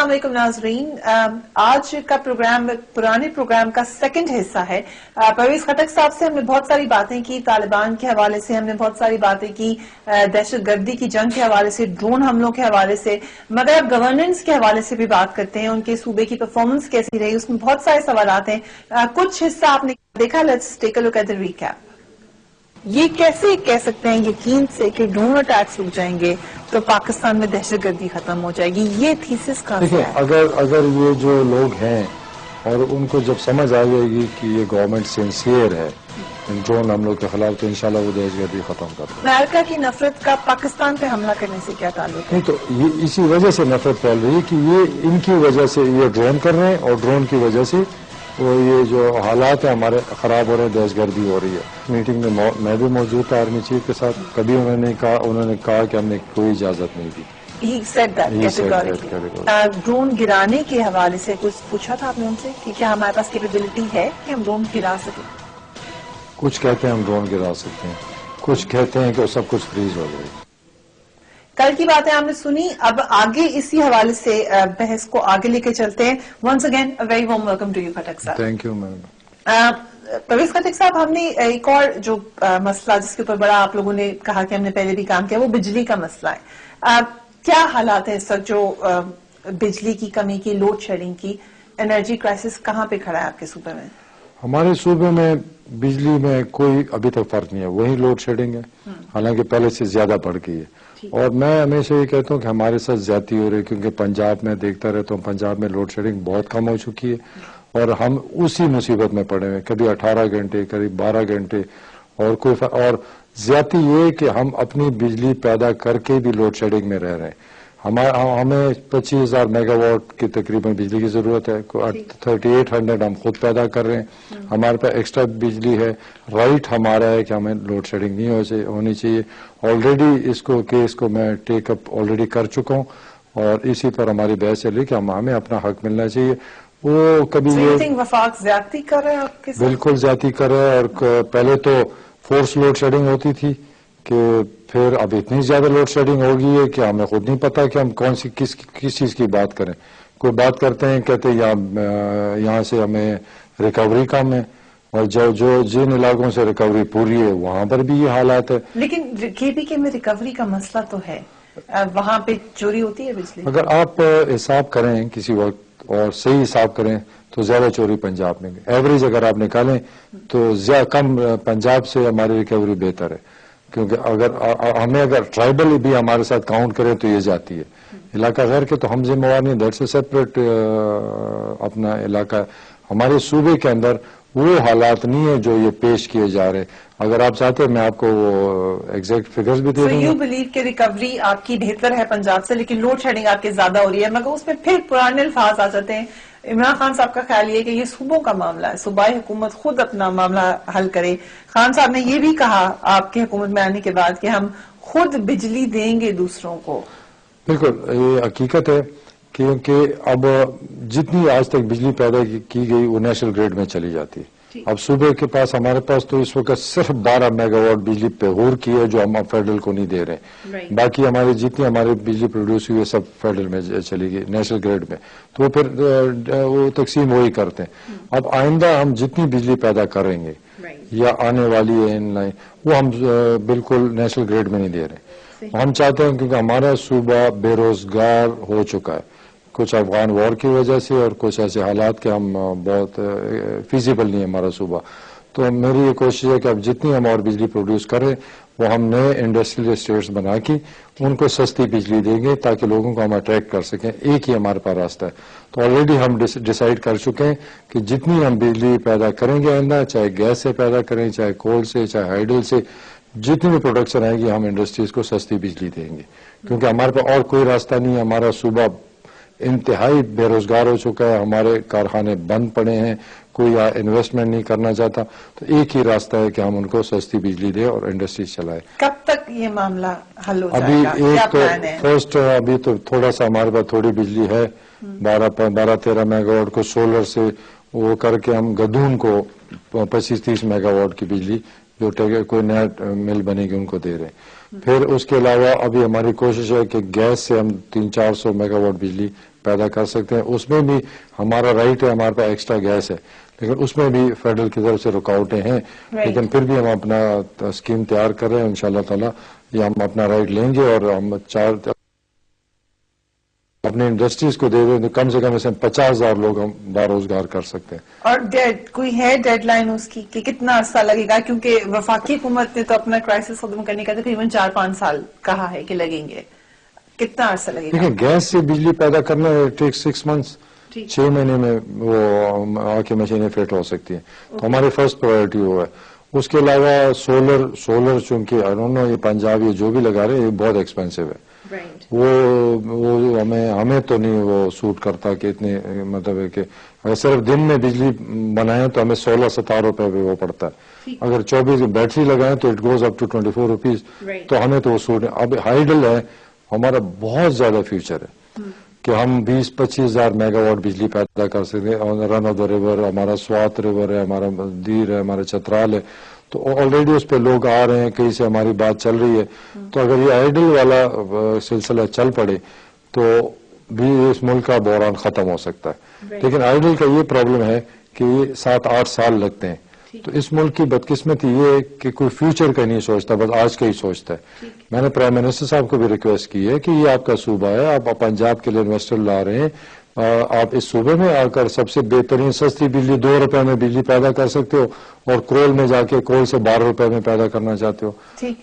السلام علیکم ناظرین. آج کا پروگرام پرانے پروگرام کا سیکنڈ حصہ ہے. پرویز خٹک صاحب سے ہم نے بہت ساری باتیں کی, طالبان کے حوالے سے ہم نے بہت ساری باتیں کی, دہشت گردی کی جنگ کے حوالے سے, ڈرون حملوں کے حوالے سے, مگر اب گورننس کے حوالے سے بھی بات کرتے ہیں. ان کے صوبے کی پرفارمنس کیسی رہی, اس میں بہت سارے سوالات ہیں. کچھ حصہ آپ نے دیکھا, let's take a look at the recap. یہ کیسے کہہ سکتے ہیں یقین سے کہ ڈرون اٹیکس رک جائیں گے تو پاکستان میں دہشت گردی ختم ہو جائے گی؟ یہ تھیسس کا دیکھیں, اگر یہ جو لوگ ہیں اور ان کو جب سمجھ آ جائے گی کہ یہ گورنمنٹ سنسیئر ہے ڈرون حملوں کے خلاف, تو انشاءاللہ وہ دہشت گردی ختم کر دیں. امریکہ کی نفرت کا پاکستان پہ حملہ کرنے سے کیا تعلق ہے؟ نہیں, تو یہ اسی وجہ سے نفرت پھیل رہی ہے کہ یہ ان کی وجہ سے یہ ڈرون کر رہے ہیں, اور ڈرون کی وجہ سے وہ یہ جو حالات ہیں ہمارے خراب ہو رہے ہیں, دہشت گردی ہو رہی ہے. میٹنگ میں میں بھی موجود تھا آرمی چیف کے ساتھ. کبھی انہوں نے کہا کہ ہم نے کوئی اجازت نہیں دی. He said that categorically. Drone گرانے کے حوالے سے کچھ پوچھا تھا آپ نے ان سے کہ کیا ہمارے پاس کیپیبلٹی ہے کہ ہم ڈرون گرا سکیں؟ کچھ کہتے ہیں ہم ڈرون گرا سکتے ہیں, کچھ کہتے ہیں کہ سب کچھ فریز ہو جائے. کل کی باتیں آپ نے سنی, اب آگے اسی حوالے سے بحث کو آگے لے کے چلتے ہیں. Once again very warm welcome to you Khattak صاحب. Thank you ma'am. Pervez Khattak صاحب, ہم نے ایک اور جو مسئلہ جس کے اوپر بڑا آپ لوگوں نے کہا کہ ہم نے پہلے بھی کام کیا, وہ بجلی کا مسئلہ ہے. کیا حالات ہیں اس وقت جو بجلی کی کمی کی, لوڈ شیڈنگ کی, انرجی کرائسس کہاں پہ کھڑا ہے آپ کے صوبے میں؟ ہمارے صوبے میں بجلی میں کوئی ابھی تک فرق نہیں ہے, وہی لوڈ شیڈنگ ہے, حالانکہ پہلے سے زیادہ بڑھ گئی ہے. اور میں ہمیشہ یہ کہتا ہوں کہ ہمارے ساتھ زیادتی ہو رہی ہے, کیونکہ پنجاب میں دیکھتا رہتا ہوں, پنجاب میں لوڈ شیڈنگ بہت کم ہو چکی ہے, اور ہم اسی مصیبت میں پڑے ہوئے, کبھی 18 گھنٹے, کبھی 12 گھنٹے. اور زیادتی یہ کہ ہم اپنی بجلی پیدا کر کے بھی لوڈ شیڈنگ میں رہ رہے ہیں. ہمیں 25,000 میگا واٹ کی تقریباً بجلی کی ضرورت ہے, 3800 ہم خود پیدا کر رہے ہیں. ہمارے پاس ایکسٹرا بجلی ہے. رائٹ ہمارا ہے کہ ہمیں لوڈ شیڈنگ نہیں ہونی چاہیے. آلریڈی اس کو میں ٹیک اپ آلریڈی کر چکا ہوں, اور اسی پر ہماری بحث چلی کہ ہمیں اپنا حق ملنا چاہیے. وہ کبھی وفاق زیادتی کر رہے ہیں, بالکل زیادتی کر رہے ہیں. اور پہلے تو فورس لوڈ شیڈنگ ہوتی تھی, کہ پھر اب اتنی زیادہ لوڈ شیڈنگ ہو گئی ہے کہ ہمیں خود نہیں پتا کہ ہم کس چیز کی بات کریں. کوئی بات کرتے ہیں, کہتے ہیں یہاں سے ہمیں ریکوری کم ہے, اور جن علاقوں سے ریکوری پوری ہے وہاں پر بھی یہ حالات ہے. لیکن KPK میں ریکوری کا مسئلہ تو ہے, وہاں پہ چوری ہوتی ہے بجلی. اگر آپ حساب کریں کسی وقت اور صحیح حساب کریں تو زیادہ چوری پنجاب میں. ایوریج اگر آپ نکالیں تو کم پنجاب سے ہماری ریکوری بہتر ہے, کیونکہ اگر ٹرائبل بھی ہمارے ساتھ کاؤنٹ کریں تو یہ جاتی ہے. علاقہ غیر کے تو ہم ذمہ وار نہیں, دیٹس اے سیپریٹ اپنا علاقہ ہے. ہمارے صوبے کے اندر وہ حالات نہیں ہے جو یہ پیش کیے جا رہے. اگر آپ چاہتے ہیں میں آپ کو ایگزیکٹ فگرز بھی دے دوں گا. یو بلیو کہ ریکوری آپ کی بہتر ہے پنجاب سے, لیکن لوڈ شیڈنگ آپ کی زیادہ ہو رہی ہے, مگر اس میں پھر پرانے الفاظ آ جاتے ہیں. عمران خان صاحب کا خیال یہ کہ یہ صوبوں کا معاملہ ہے, صوبائی حکومت خود اپنا معاملہ حل کرے. خان صاحب نے یہ بھی کہا آپ کی حکومت میں آنے کے بعد کہ ہم خود بجلی دیں گے دوسروں کو. بالکل یہ حقیقت ہے, کیونکہ اب جتنی آج تک بجلی پیدا کی گئی وہ نیشنل گریڈ میں چلی جاتی ہے. اب صوبے کے پاس ہمارے پاس تو اس وقت صرف 12 میگا واٹ بجلی پیغور کی ہے جو ہم فیڈرل کو نہیں دے رہے. باقی جتنی ہماری بجلی پروڈیوس ہوئی ہے سب فیڈرل میں چلی گئی, نیشنل گریڈ میں. تو پھر وہ تقسیم وہی کرتے ہیں. اب آئندہ ہم جتنی بجلی پیدا کریں گے یا آنے والی ہے ان لائن, وہ ہم بالکل نیشنل گریڈ میں نہیں دے رہے. ہم چاہتے ہیں کیونکہ ہمارا صوبہ بے روزگار ہو چکا ہے, کچھ افغان وار کی وجہ سے اور کچھ ایسے حالات کہ ہم بہت فیزیبل نہیں ہے ہمارا صوبہ. تو میری یہ کوشش ہے کہ اب جتنی ہم اور بجلی پروڈیوس کریں وہ ہم نئے انڈسٹریل اسٹیٹس بنا کے ان کو سستی بجلی دیں گے تاکہ لوگوں کو ہم اٹریکٹ کر سکیں. ایک ہی ہمارے پاس راستہ ہے. تو آلریڈی ہم ڈیسائیڈ کر چکے ہیں کہ جتنی ہم بجلی پیدا کریں گے آئندہ, چاہے گیس سے پیدا کریں, چاہے کول سے, چاہے ہائیڈل سے, جتنی بھی پروڈکشن آئے گی ہم انڈسٹریز کو سستی بجلی دیں گے, کیونکہ ہمارے پاس اور کوئی راستہ نہیں ہے. ہمارا صوبہ انتہائی بے روزگار ہو چکا ہے, ہمارے کارخانے بند پڑے ہیں, کوئی انویسٹمنٹ نہیں کرنا چاہتا. تو ایک ہی راستہ ہے کہ ہم ان کو سستی بجلی دیں اور انڈسٹریز چلائیں. کب تک یہ معاملہ حل ہو جائے گا؟ ابھی ایک تو فرسٹ ابھی تو تھوڑا سا ہمارے پاس تھوڑی بجلی ہے, 12-13 میگا واٹ کو سولر سے وہ کر کے ہم گدون کو 25-30 میگا واٹ کی بجلی جو کوئی نیا مل بنے گی ان کو دے رہے ہیں. پھر اس کے علاوہ ابھی ہماری کوشش ہے کہ گیس سے ہم 300-400 میگا واٹ بجلی پیدا کر سکتے ہیں. اس میں بھی ہمارا رائٹ ہے, ہمارے پاس ایکسٹرا گیس ہے, لیکن اس میں بھی فیڈرل کی طرف سے رکاوٹیں ہیں. لیکن پھر بھی ہم اپنا اسکیم تیار کر رہے ہیں, انشاءاللہ تعالی یہ ہم اپنا رائٹ لیں گے اور ہم اپنے انڈسٹریز کو دے دیں تو کم سے کم اس میں 50,000 لوگ ہم باروزگار کر سکتے ہیں. اور کوئی ہے ڈیڈ لائن اس کی کہ کتنا عرصہ لگے گا؟ کیونکہ وفاقی حکومت نے تو اپنا کرائسس ختم کرنے کا تقریباً 4-5 سال کہا ہے کہ لگیں گے. کتنا عرصہ لگے گا؟ دیکھیں, گیس سے بجلی پیدا کرنا ٹیک 6 months, 6 مہینے میں وہ آ کے مشینیں فٹ ہو سکتی ہیں. تو ہماری فرسٹ پرائرٹی وہ ہے. اس کے علاوہ سولر چونکہ یہ پنجاب یہ جو بھی لگا رہے ہیں یہ بہت ایکسپینسو ہے. وہ ہمیں تو نہیں وہ سوٹ کرتا کہ اتنے, مطلب ہے کہ اگر صرف دن میں بجلی بنائیں تو ہمیں 16-17 روپے پہ وہ پڑتا ہے. اگر 24 بیٹری لگائیں تو it goes up to 24 rupees. تو ہمیں تو وہ سوٹ ہے. اب ہائیڈل ہے ہمارا بہت زیادہ فیوچر ہے کہ ہم 20-25 ہزار میگا واٹ بجلی پیدا کر سکتے ہیں. رن آف دا ریور ہمارا سوات ریور ہے, ہمارا دیر ہے, ہمارا چترال ہے, تو آلریڈی اس پہ لوگ آ رہے ہیں, کہیں سے ہماری بات چل رہی ہے. تو اگر یہ آئیڈل والا سلسلہ چل پڑے تو بھی اس ملک کا بحران ختم ہو سکتا ہے. لیکن آئیڈل کا یہ پرابلم ہے کہ یہ 7-8 سال لگتے ہیں. تو اس ملک کی بدقسمتی یہ ہے کہ کوئی فیوچر کا نہیں سوچتا, بس آج کا ہی سوچتا ہے. میں نے پرائم منسٹر صاحب کو بھی ریکویسٹ کی ہے کہ یہ آپ کا صوبہ ہے, آپ پنجاب کے لیے انویسٹر لا رہے ہیں, آپ اس صوبے میں آ کر سب سے بہترین سستی بجلی 2 روپے میں بجلی پیدا کر سکتے ہو, اور کرول میں جا کے کرول سے 12 روپے میں پیدا کرنا چاہتے ہو,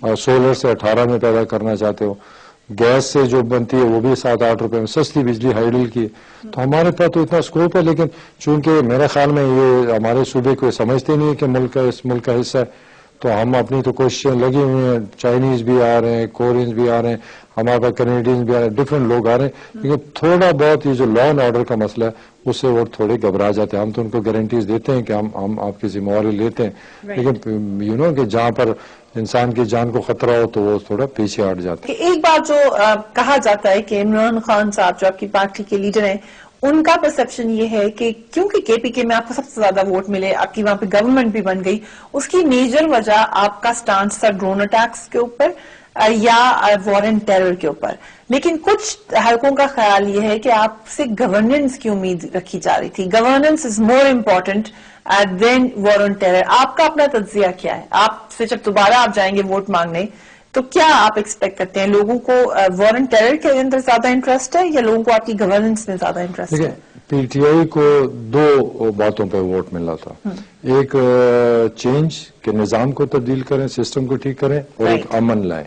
اور سولر سے 18 میں پیدا کرنا چاہتے ہو, گیس سے جو بنتی ہے وہ بھی 7-8 روپے میں سستی بجلی ہائیڈل کی. تو ہمارے پاس تو اتنا اسکوپ ہے, لیکن چونکہ میرے خیال میں یہ ہمارے صوبے کو سمجھتے نہیں ہے کہ ملک کا اس ملک کا حصہ ہے, تو ہم اپنی تو کوششیں لگی ہوئی ہیں. چائنیز بھی آ رہے ہیں, کورینز بھی آ رہے ہیں, ہمارے پاس کینیڈینز بھی آ رہے ہیں, ڈفرینٹ لوگ آ رہے ہیں. لیکن تھوڑا بہت یہ جو لا اینڈ آرڈر کا مسئلہ ہے اس سے وہ تھوڑے گھبرا جاتے ہیں. ہم تو ان کو گارنٹیز دیتے ہیں کہ ہم آپ کی ذمہ داری لیتے ہیں, لیکن کہ جہاں پر انسان کی جان کو خطرہ ہو تو وہ تھوڑا پیچھے ہٹ جاتے ہیں. ایک بات جو کہا جاتا ہے کہ عمران خان صاحب جو آپ کی پارٹی کے لیڈر ہیں, ان کا پرسپشن یہ ہے کہ کیونکہ کے پی کے میں آپ کو سب سے زیادہ ووٹ ملے, آپ کی وہاں پہ گورنمنٹ بھی بن گئی, اس کی میجر وجہ آپ کا سٹانس تھا ڈرون اٹیکس کے اوپر یا وار اینڈ ٹیرر کے اوپر. لیکن کچھ حلقوں کا خیال یہ ہے کہ آپ سے گورننس کی امید رکھی جا رہی تھی. Governance is more important than war and terror. آپ کا اپنا تجزیہ کیا ہے؟ آپ سے جب دوبارہ آپ جائیں گے ووٹ مانگنے تو کیا آپ ایکسپیکٹ کرتے ہیں؟ لوگوں کو وار اینڈ ٹیرر کے اندر زیادہ انٹرسٹ ہے یا لوگوں کو آپ کی گورننس میں زیادہ انٹرسٹ ہے؟ پی ٹی آئی کو 2 باتوں پہ ووٹ ملا تھا. ایک چینج کے نظام کو تبدیل کریں, سسٹم کو ٹھیک کریں, اور ایک امن لائیں.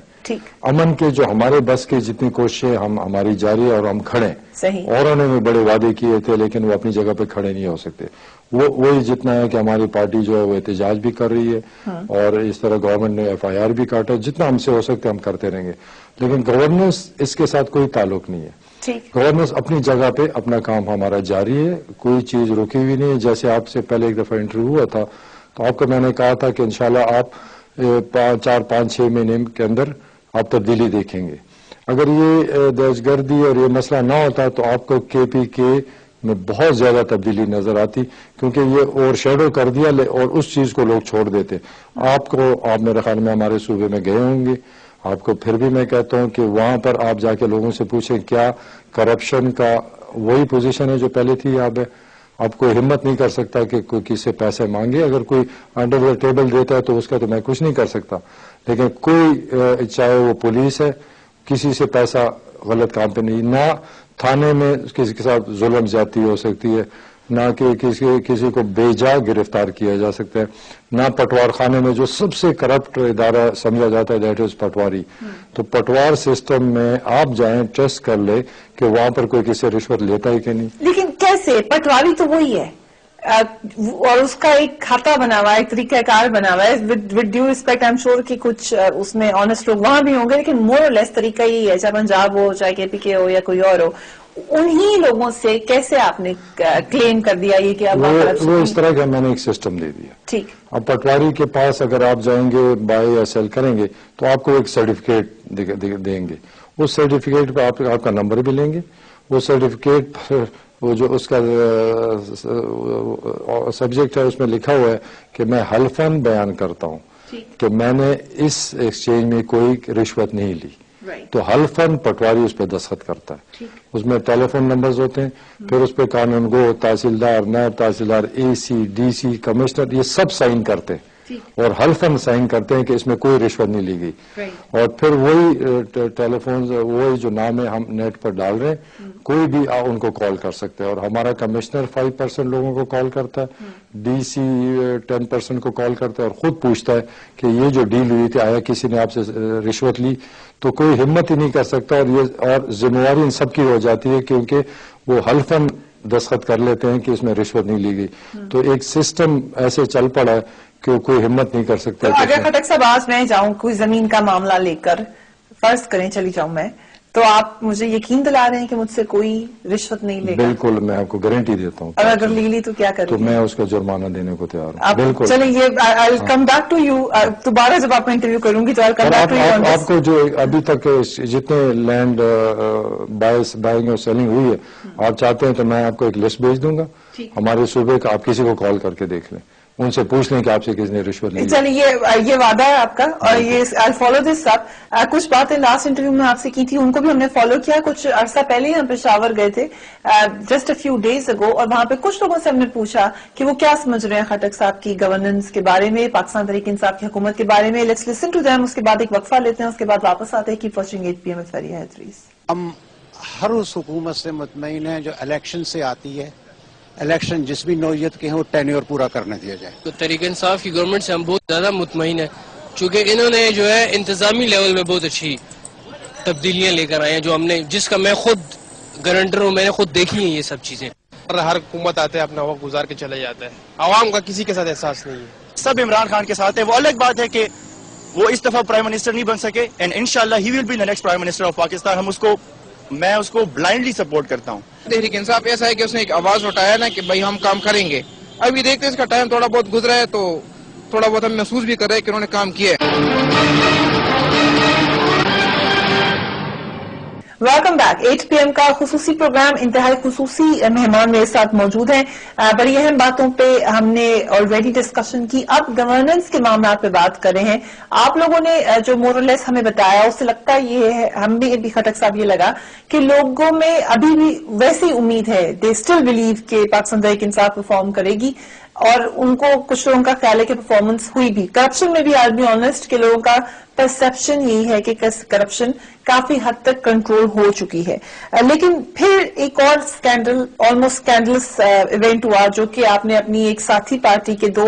امن کے جو ہمارے بس کی جتنی کوششیں ہماری جاری ہے اور ہم کھڑے ہیں. اوروں نے بھی بڑے وعدے کیے تھے لیکن وہ اپنی جگہ پہ کھڑے نہیں ہو سکتے. وہی جتنا ہے کہ ہماری پارٹی جو ہے وہ احتجاج بھی کر رہی ہے اور اس طرح گورنمنٹ نے FIR بھی کاٹا. جتنا ہم سے ہو سکتے ہم کرتے رہیں گے, لیکن گورننس اس کے ساتھ کوئی تعلق نہیں ہے. گورننس اپنی جگہ پہ اپنا کام ہمارا جاری ہے, کوئی چیز رکی ہوئی نہیں ہے. جیسے آپ سے پہلے ایک دفعہ انٹرویو ہوا تھا تو آپ کو میں نے کہا تھا کہ انشاءاللہ آپ 4-5-6 مہینے کے اندر آپ تبدیلی دیکھیں گے. اگر یہ دہشت گردی اور یہ مسئلہ نہ ہوتا تو آپ کو KPK میں بہت زیادہ تبدیلی نظر آتی, کیونکہ یہ اوور شیڈو کر دیا اور اس چیز کو لوگ چھوڑ دیتے. آپ میرے خیال میں ہمارے صوبے میں گئے ہوں گے, آپ کو پھر بھی میں کہتا ہوں کہ وہاں پر آپ جا کے لوگوں سے پوچھیں کیا کرپشن کا وہی پوزیشن ہے جو پہلے تھی. آپ کوئی ہمت نہیں کر سکتا کہ کوئی کسی سے پیسے مانگے. اگر کوئی انڈر دا ٹیبل دیتا ہے تو اس کا تو میں کچھ نہیں کر سکتا, لیکن کوئی چاہے وہ پولیس ہے کسی سے پیسہ غلط کام پہ نہیں. نہ تھانے میں کسی کے ساتھ ظلم زیادتی ہو سکتی ہے, نہ کہ کسی کو بے جا گرفتار کیا جا سکتا ہے, نہ پٹوار خانے میں جو سب سے کرپٹ ادارہ سمجھا جاتا ہے دیٹ از پٹواری. تو پٹوار سسٹم میں آپ جائیں, ٹیسٹ کر لے کہ وہاں پر کوئی کسی رشوت لیتا ہے کہ نہیں. لیکن کیسے؟ پٹواری تو وہی ہے اور اس کا ایک کھاتا بنا ہوا ہے, ایک طریقہ کار بنا ہوا ہے. With due respect I am sure کہ کچھ اس میں آنےسٹ لوگ وہاں بھی ہوں گے, لیکن مور اور لیس طریقہ یہی ہے, چاہے پنجاب ہو چاہے KPK ہو یا کوئی اور ہو. انہی لوگوں سے کیسے آپ نے کلیم کر دیا یہ کہ وہ اس طرح کا میں نے ایک سسٹم دے دیا. ٹھیک. اب پٹواری کے پاس اگر آپ جائیں گے بائی یا سیل کریں گے تو آپ کو ایک سرٹیفکیٹ دیں گے. اس سرٹیفکیٹ پہ آپ کا نمبر بھی لیں گے. وہ سرٹیفکیٹ وہ جو اس کا سبجیکٹ ہے اس میں لکھا ہوا ہے کہ میں حلفاً بیان کرتا ہوں کہ میں نے اس ایکسچینج میں کوئی رشوت نہیں لی، تو حلفاً پٹواری اس پہ دستخط کرتا ہے. اس میں ٹیلی فون نمبرز ہوتے ہیں، پھر اس پہ قانون گو، تحصیلدار، نائب تحصیلدار، اے سی، ڈی سی، کمشنر، یہ سب سائن کرتے ہیں اور حلفاً سائن کرتے ہیں کہ اس میں کوئی رشوت نہیں لی گئی. اور پھر وہی ٹیلی فون، وہی جو نام ہے ہم نیٹ پر ڈال رہے ہیں، کوئی بھی ان کو کال کر سکتے ہیں. اور ہمارا کمشنر 5% لوگوں کو کال کرتا ہے، ڈی سی 10% کو کال کرتا ہے اور خود پوچھتا ہے کہ یہ جو ڈیل ہوئی تھی آیا کسی نے آپ سے رشوت لی؟ تو کوئی ہمت ہی نہیں کر سکتا. اور ذمہ داری ان سب کی ہو جاتی ہے کیونکہ وہ حلفاً دستخط کر لیتے ہیں کہ اس میں رشوت نہیں لی گئی. تو ایک سسٹم ایسے چل پڑا ہے کہ کوئی ہمت نہیں کر سکتا. تو اگر خٹک صاحب آج میں جاؤں کوئی زمین کا معاملہ لے کر، فرض کریں چلی جاؤں میں، تو آپ مجھے یقین دلا رہے ہیں کہ مجھ سے کوئی رشوت نہیں لے گا؟ بالکل، میں آپ کو گارنٹی دیتا ہوں. اور اگر لے لی تو کیا کریں تو گے؟ میں اس کا جرمانہ دینے کو تیار ہوں. بالکل. چلیں یہ کم بیک ٹو یو، دوبارہ جب آپ کو انٹرویو کروں گی تو کم بیک ٹو یو. آپ کو جو ابھی تک جتنے لینڈ بائنگ اور سیلنگ ہوئی ہے، آپ چاہتے ہیں تو میں آپ کو ایک لسٹ بھیج دوں گا ہمارے صوبے کا. آپ کسی کو کال کر کے دیکھ لیں، ان سے پوچھ لیں کہ آپ سے کس نے رشوت لی. چلیے یہ وعدہ ہے آپ کا، اور یہ آئی فالو دس اپ. کچھ باتیں لاسٹ انٹرویو میں آپ سے کی تھی، ان کو بھی ہم نے فالو کیا. کچھ عرصہ پہلے ہی ہم پشاور گئے تھے، just a few days ago, اور وہاں پہ کچھ لوگوں سے ہم نے پوچھا کہ وہ کیا سمجھ رہے ہیں خٹک صاحب کی گورننس کے بارے میں، پاکستان تحریک انصاف کی حکومت کے بارے میں. Let's listen to them. اس کے بعد ایک وقفہ لیتے ہیں، اس کے بعد واپس آتے ہیں. Keep watching 8 PM with Fariha Idris. ہم ہر اس حکومت سے مطمئن ہیں جو الیکشن سے آتی ہے. الیکشن جس بھی نوعیت کے ہیں وہ ٹینیور پورا کرنے دیا جائے. تو تحریک انصاف کی گورنمنٹ سے ہم بہت زیادہ مطمئن ہیں، چونکہ انہوں نے جو ہے انتظامی لیول میں بہت اچھی تبدیلیاں لے کر آئے ہیں، جو ہم نے، جس کا میں خود گارنٹر ہوں، میں نے خود دیکھی ہیں یہ سب چیزیں. ہر حکومت آتے ہیں اپنا وقت گزار کے چلے جاتا ہے، عوام کا کسی کے ساتھ احساس نہیں ہے. سب عمران خان کے ساتھ ہے. وہ الگ بات ہے کہ وہ اس دفعہ پرائم منسٹر نہیں بن سکے، اینڈ انشاءاللہ he will be the next prime minister of Pakistan. میں اس کو بلائنڈلی سپورٹ کرتا ہوں. تحریک انصاف ایسا ہے کہ اس نے ایک آواز اٹھایا نا کہ بھائی ہم کام کریں گے. ابھی دیکھتے اس کا ٹائم تھوڑا بہت گزرا ہے تو تھوڑا بہت ہم محسوس بھی کر رہے ہیں کہ انہوں نے کام کیا ہے. Welcome back. 8 PM کا خصوصی پروگرام، انتہائی خصوصی مہمان میرے ساتھ موجود ہیں. بڑی اہم باتوں پہ ہم نے آلریڈی ڈسکشن کی. اب گورننس کے معاملات پہ بات کر رہے ہیں. آپ لوگوں نے جو مورلیس ہمیں بتایا اس سے لگتا یہ ہے، ہم بھی خٹک صاحب یہ لگا کہ لوگوں میں ابھی بھی ویسی امید ہے، دے اسٹل بلیو کہ پاکستان تحریک انصاف پرفارم کرے گی، اور ان کو کچھ لوگوں کا خیال ہے کہ پرفارمنس ہوئی بھی. کرپشن میں بھی آج بھی آنےسٹ کہ لوگوں کا پرسپشن یہی ہے کہ کرپشن کافی حد تک کنٹرول ہو چکی ہے. لیکن پھر ایک اور اسکینڈل، آلموسٹ اسکینڈلس ایونٹ ہوا، جو کہ آپ نے اپنی ایک ساتھی پارٹی کے 2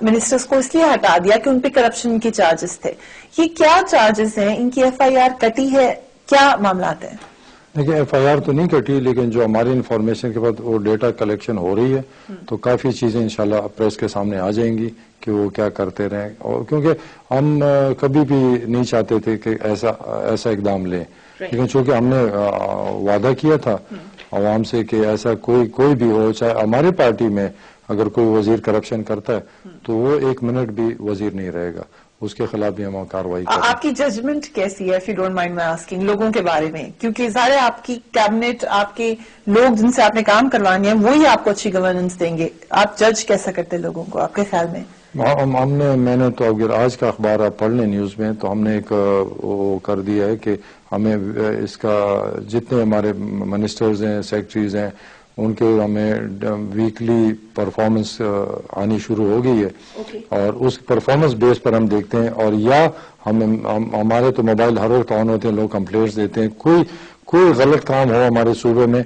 منسٹرز کو اس لیے ہٹا دیا کہ ان پہ کرپشن کے چارجز تھے. یہ کیا چارجز ہیں؟ ان کی FIR کٹی ہے؟ کیا معاملات ہیں؟ دیکھیں، FIR تو نہیں کٹی، لیکن جو ہماری انفارمیشن کے بعد وہ ڈیٹا کلیکشن ہو رہی ہے، تو کافی چیزیں انشاءاللہ پریس کے سامنے آ جائیں گی کہ وہ کیا کرتے رہیں. اور کیونکہ ہم کبھی بھی نہیں چاہتے تھے کہ ایسا اقدام لیں، لیکن چونکہ ہم نے وعدہ کیا تھا عوام سے کہ ایسا کوئی بھی ہو، چاہے ہماری پارٹی میں اگر کوئی وزیر کرپشن کرتا ہے تو وہ 1 منٹ بھی وزیر نہیں رہے گا، اس کے خلاف بھی ہم کارروائی کریں. آپ کی ججمنٹ کیسی ہے، if you don't mind my asking، لوگوں کے بارے میں؟ کیونکہ ظاہر ہے آپ کی کیبنٹ، آپ کے لوگ جن سے آپ نے کام کروانی ہے وہی آپ کو اچھی گورننس دیں گے. آپ جج کیسا کرتے لوگوں کو آپ کے خیال میں؟ میں نے تو اگر آج کا اخبار آپ پڑھ لیں نیوز میں، تو ہم نے ایک وہ کر دیا ہے کہ ہمیں اس کا جتنے ہمارے منسٹرز ہیں، سیکرٹریز ہیں، ان کے ہمیں ویکلی پرفارمنس آنی شروع ہو گئی ہے. اور اس پرفارمنس بیس پر ہم دیکھتے ہیں، اور یا ہمارے تو موبائل ہر وقت آن ہوتے ہیں، لوگ کمپلینٹس دیتے ہیں. کوئی غلط کام ہو ہمارے صوبے میں،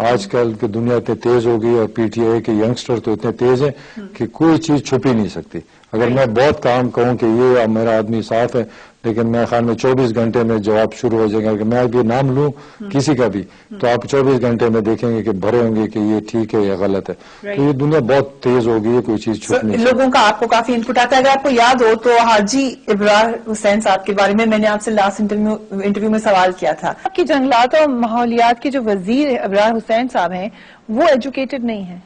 آج کل کی دنیا اتنی تیز ہو گئی اور PTI کے ینگسٹر تو اتنے تیز ہیں کہ کوئی چیز چھپی نہیں سکتی. اگر میں بہت کام کہوں کہ یہ میرا آدمی صاف ہے، لیکن میرے خیال میں 24 گھنٹے میں جواب شروع ہو جائے گا. کہ میں اب یہ نام لوں کسی کا بھی تو آپ 24 گھنٹے میں دیکھیں گے کہ بھرے ہوں گے کہ یہ ٹھیک ہے یا غلط ہے. تو یہ دنیا بہت تیز ہو گئی ہے، کوئی چیز چھپ نہیں. لوگوں کا آپ کو کافی انپٹ آتا ہے. اگر آپ کو یاد ہو تو حاجی ابرار حسین صاحب کے بارے میں نے آپ سے لاسٹ انٹرویو میں سوال کیا تھا. آپ کی جنگلات اور ماحولیات کے جو وزیر ابرار حسین صاحب ہیں وہ ایجوکیٹڈ نہیں ہیں،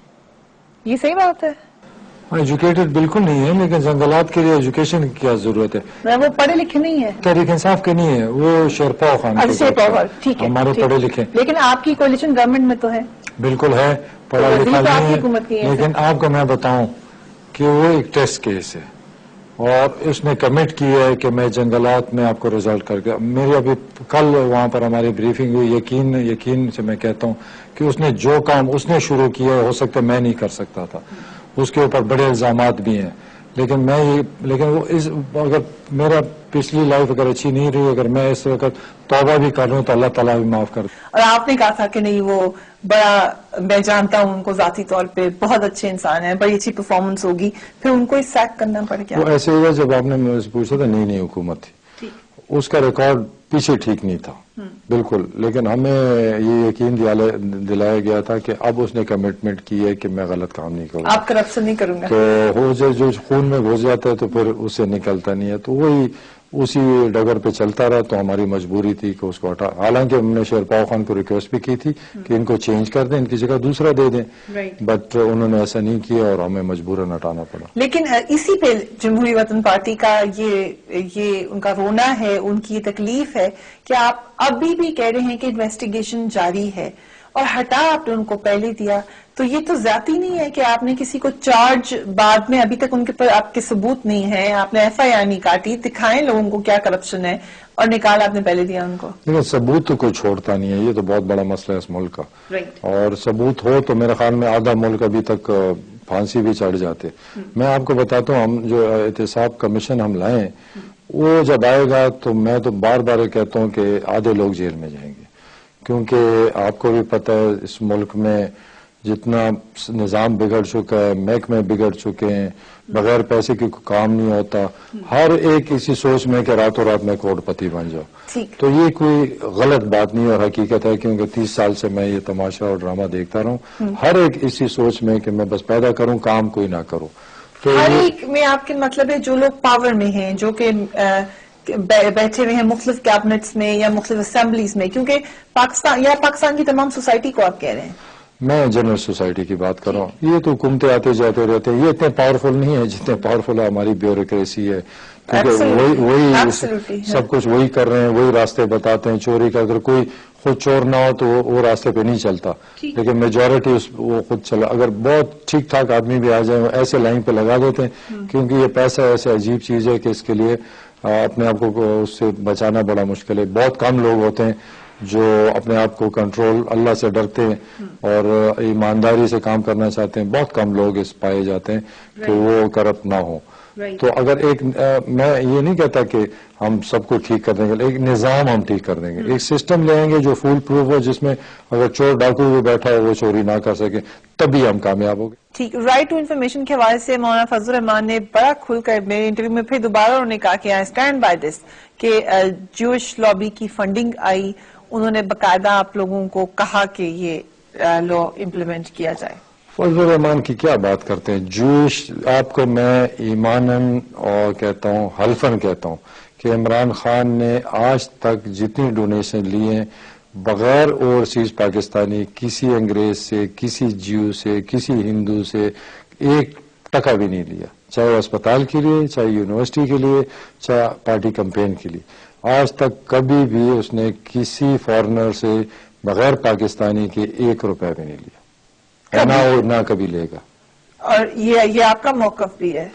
یہ صحیح بات ہے؟ ایجوکیٹڈ بالکل نہیں ہے، لیکن جنگلات کے لیے ایجوکیشن کی کیا ضرورت ہے؟ وہ پڑھے لکھے نہیں ہیں. تحریک انصاف کے نہیں ہے، وہ شیرپاؤ خان ٹھیک ہے، ہمارے پڑھے لکھے. لیکن آپ کی کولیشن گورنمنٹ میں تو ہے. بالکل ہے، پڑھا لکھا نہیں ہے. لیکن آپ کو میں بتاؤں کہ وہ ایک ٹیسٹ کیس ہے. اور اس نے کمٹ کیا ہے کہ میں جنگلات میں آپ کو رزلٹ کر کے میری ابھی کل وہاں پر ہماری بریفنگ ہوئی. یقین سے میں کہتا ہوں کہ اس نے جو کام اس نے شروع کیا ہے ہو سکتا ہے میں نہیں کر سکتا تھا. اس کے اوپر بڑے الزامات بھی ہیں لیکن وہ اگر میرا پچھلی لائف اگر اچھی نہیں رہی, اگر میں اس وقت توبہ بھی کر رہا ہوں تو اللہ تعالیٰ بھی معاف کر. اور آپ نے کہا تھا کہ نہیں وہ بڑا, میں جانتا ہوں ان کو ذاتی طور پہ بہت اچھے انسان ہیں, بڑی اچھی پرفارمنس ہوگی, پھر ان کو ہی سیک کرنا پڑ گیا. وہ ایسے ہوا جب آپ نے مجھ سے پوچھا تھا نئی حکومت تھی, اس کا ریکارڈ پیچھے ٹھیک نہیں تھا بالکل, لیکن ہمیں یہ یقین دلایا گیا تھا کہ اب اس نے کمٹمنٹ کی ہے کہ میں غلط کام نہیں کروں, آپ کرپشن نہیں کروں گا, تو ہو جائے جو خون میں گھس جاتا ہے تو پھر اس سے نکلتا نہیں ہے. تو وہی اسی ڈگر پہ چلتا رہا, تو ہماری مجبوری تھی کہ اس کو ہٹا. حالانکہ ہم نے شیرپاؤ خان کو ریکویسٹ بھی کی تھی کہ ان کو چینج کر دیں, ان کی جگہ دوسرا دے دیں, بٹ انہوں نے ایسا نہیں کیا اور ہمیں مجبوراً ہٹانا پڑا. لیکن اسی پہ جمہوری وطن پارٹی کا یہ ان کا رونا ہے, ان کی یہ تکلیف ہے کہ آپ ابھی بھی کہہ رہے ہیں کہ انویسٹیگیشن جاری ہے اور ہٹا آپ نے ان کو پہلے دیا, تو یہ تو زیادتی نہیں ہے کہ آپ نے کسی کو چارج بعد میں, ابھی تک ان کے پر آپ کے ثبوت نہیں ہے, آپ نے ایف آئی آر نہیں کاٹی, دکھائیں لوگوں کو کیا کرپشن ہے, اور نکال آپ نے پہلے دیا ان کو. لیکن ثبوت تو کوئی چھوڑتا نہیں ہے, یہ تو بہت بڑا مسئلہ ہے اس ملک کا, اور ثبوت ہو تو میرے خیال میں آدھا ملک ابھی تک پھانسی بھی چڑھ جاتے. میں آپ کو بتاتا ہوں, ہم جو احتساب کمیشن ہم لائیں وہ جب آئے گا تو میں تو بار بار کہتا ہوں کہ آدھے لوگ جیل میں جائیں گے, کیونکہ آپ کو بھی پتہ ہے اس ملک میں جتنا نظام بگڑ چکا ہے, محکمے بگڑ چکے ہیں, بغیر پیسے کی کوئی کام نہیں ہوتا, ہر ایک اسی سوچ میں کہ راتوں رات میں کروڑ پتی بن جاؤ. تو یہ کوئی غلط بات نہیں اور حقیقت ہے, کیونکہ 30 سال سے میں یہ تماشا اور ڈرامہ دیکھتا رہا ہوں. ہر ایک اسی سوچ میں کہ میں بس پیدا کروں, کام کوئی نہ کروں. تو ہر ایک میں آپ کے مطلب ہے جو لوگ پاور میں ہیں, جو کہ بیٹھے ہوئے ہیں مختلف کیبنٹس میں یا مختلف اسمبلیز میں, کیونکہ پاکستان کی تمام سوسائٹی کو آپ کہہ رہے ہیں. میں جنرل سوسائٹی کی بات کر رہا ہوں. یہ تو حکومتیں آتے جاتے رہتے ہیں, یہ اتنے پاورفل نہیں ہے جتنے پاورفل ہے ہماری بیوروکریسی ہے, کیونکہ وہی سب کچھ وہی کر رہے ہیں, وہی راستے بتاتے ہیں. چوری کا اگر کوئی خود چور نہ ہو تو وہ راستے پہ نہیں چلتا, لیکن میجورٹی وہ خود چلا. اگر بہت ٹھیک ٹھاک آدمی بھی آ جائیں وہ ایسے لائن پہ لگا دیتے ہیں, کیونکہ یہ پیسہ ایسے عجیب چیز ہے کہ اس کے لیے اپنے آپ کو اس سے بچانا بڑا مشکل ہے. بہت کم لوگ ہوتے ہیں جو اپنے آپ کو کنٹرول, اللہ سے ڈرتے ہیں اور ایمانداری سے کام کرنا چاہتے ہیں. بہت کم لوگ اس پائے جاتے ہیں کہ وہ کرپٹ نہ ہوں. تو اگر میں یہ نہیں کہتا کہ ہم سب کو ٹھیک کر دیں گے, ایک نظام ہم ٹھیک کر دیں گے, ایک سسٹم لیں گے جو فول پروف ہو, جس میں اگر چور ڈاکو بھی بیٹھا ہو وہ چوری نہ کر سکے, تبھی ہم کامیاب ہو گے. ٹھیک. رائٹ ٹو انفارمیشن کے حوالے سے مولانا فضل الرحمان نے بڑا کھل کر میرے انٹرویو میں پھر دوبارہ انہوں نے کہا کہ آئی اسٹینڈ بائی دس کہ جوش لابی کی فنڈنگ آئی, انہوں نے باقاعدہ آپ لوگوں کو کہا کہ یہ لا امپلیمنٹ کیا جائے. فضل الرحمان کی کیا بات کرتے ہیں, جوش آپ کو میں ایماناً اور کہتا ہوں حلفاً کہتا ہوں کہ عمران خان نے آج تک جتنی ڈونیشن لی ہیں بغیر اوورسیز پاکستانی کسی انگریز سے, کسی جیو سے, کسی ہندو سے ایک ٹکا بھی نہیں لیا, چاہے وہ اسپتال کے لیے, چاہے یونیورسٹی کے لیے, چاہے پارٹی کمپین کے لیے. آج تک کبھی بھی اس نے کسی فارنر سے بغیر پاکستانی کے 1 روپے بھی نہیں لیا, نہ کبھی لے گا. اور یہ آپ کا موقف بھی ہے.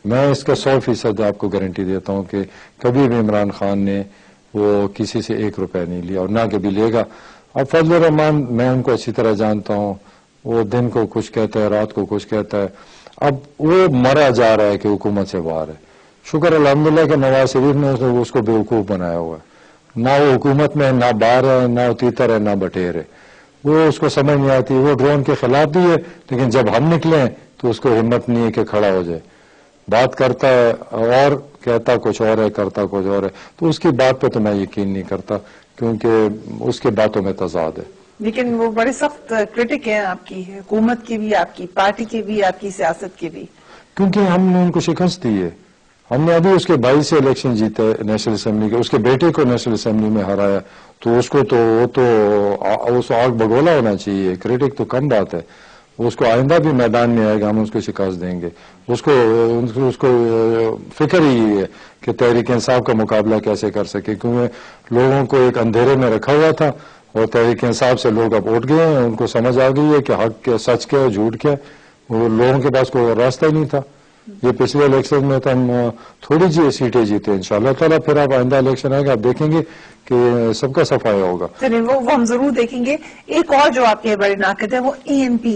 میں اس کا 100% آپ کو گارنٹی دیتا ہوں کہ کبھی بھی عمران خان نے وہ کسی سے 1 روپے نہیں لیا اور نہ کبھی لے گا. اب فضل الرحمان میں ان کو اچھی طرح جانتا ہوں, وہ دن کو کچھ کہتا ہے, رات کو کچھ کہتا ہے. اب وہ مرا جا رہا ہے کہ حکومت سے باہر ہے. شکر الحمدللہ کہ نواز شریف نے اس کو بیوقوف بنایا ہوا ہے, نہ وہ حکومت میں, نہ باہر ہے, نہ تیتر ہے, نہ بٹیر ہے. وہ اس کو سمجھ نہیں آتی, وہ ڈرون کے خلاف بھی ہے, لیکن جب ہم نکلیں تو اس کو ہمت نہیں ہے کہ کھڑا ہو جائے. بات کرتا ہے اور کہتا کچھ اور ہے, کرتا کچھ اور ہے. تو اس کی بات پہ تو میں یقین نہیں کرتا, کیونکہ اس کے باتوں میں تضاد ہے. لیکن وہ بڑے سخت کرٹک ہیں آپ کی حکومت کی بھی, آپ کی پارٹی کی بھی, آپ کی سیاست کی بھی, کیونکہ ہم نے ان کو شکست دی ہے. ہم نے ابھی اس کے بھائی سے الیکشن جیتا ہے نیشنل اسمبلی کے, اس کے بیٹے کو نیشنل اسمبلی میں ہرایا, تو اس کو آگ بگولا ہونا چاہیے. کرٹک تو کم بات ہے, اس کو آئندہ بھی میدان میں آئے گا, ہم اس کو شکست دیں گے. اس کو فکر ہی ہے کہ تحریک انصاف کا مقابلہ کیسے کر سکے, کیونکہ لوگوں کو ایک اندھیرے میں رکھا ہوا تھا اور تحریک انصاف سے لوگ اب اٹھ گئے ہیں. ان کو سمجھ آ گئی ہے کہ حق کیا, سچ کیا, جھوٹ کیا. وہ لوگوں کے پاس کوئی راستہ ہی نہیں تھا. یہ پچھلے الیکشن میں تو ہم تھوڑی جی سیٹیں جیتے انشاءاللہ تعالیٰ. پھر آپ آئندہ الیکشن آئے گا آپ دیکھیں گے کہ سب کا صفایا ہوگا. چلیے وہ ہم ضرور دیکھیں گے. ایک اور جو آپ کے بڑے ناقد ہے وہ ANP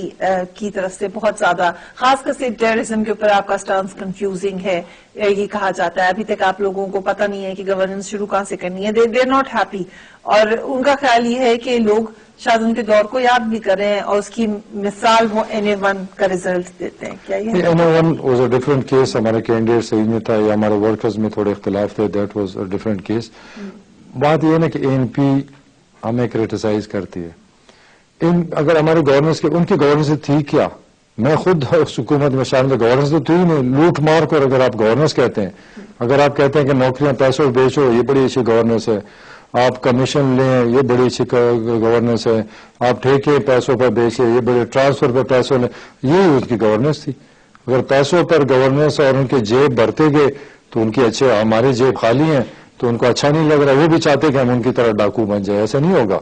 کی طرف سے بہت زیادہ خاص کر سے ٹیررزم کے اوپر آپ کا سٹانس کنفیوزنگ ہے یہ کہا جاتا ہے. ابھی تک آپ لوگوں کو پتہ نہیں ہے کہ گورننس شروع کہاں سے کرنی ہے. دے آر ناٹ ہیپی اور ان کا خیال یہ ہے کہ لوگ شاید ان کے دور کو یاد بھی کریں اور اس کی مثال وہ NA1 کا ریزلٹ دیتے ہیں. کیا یہ NA1 was a different case. ہمارے کینڈیڈیٹ صحیح میں تھا یا ہمارے ورکرز میں تھوڑے اختلاف تھے. That was a different case. بات یہ ہے نا کہ ANP ہمیں کریٹیسائز کرتی ہے. اگر ہمارے گورننس ان کی گورننس تھی کیا؟ میں خود اس حکومت میں شامل. گورننس تو تھی نہیں. لوٹ مار کر اگر آپ گورننس کہتے ہیں, اگر آپ کہتے ہیں کہ نوکریاں پیسوں بیچو یہ بڑی اچھی گورننس ہے, آپ کمیشن لیں یہ بڑی اچھی گورننس ہے, آپ ٹھیکے پیسوں پر بیچیں یہ بڑے ٹرانسفر پر پیسوں لیں, یہ ان کی گورننس تھی. اگر پیسوں پر گورننس اور ان کے جیب بھرتے گئے تو ان کی اچھے ہماری جیب خالی ہیں تو ان کو اچھا نہیں لگ رہا. وہ بھی چاہتے کہ ہم ان کی طرح ڈاکو بن جائے. ایسا نہیں ہوگا.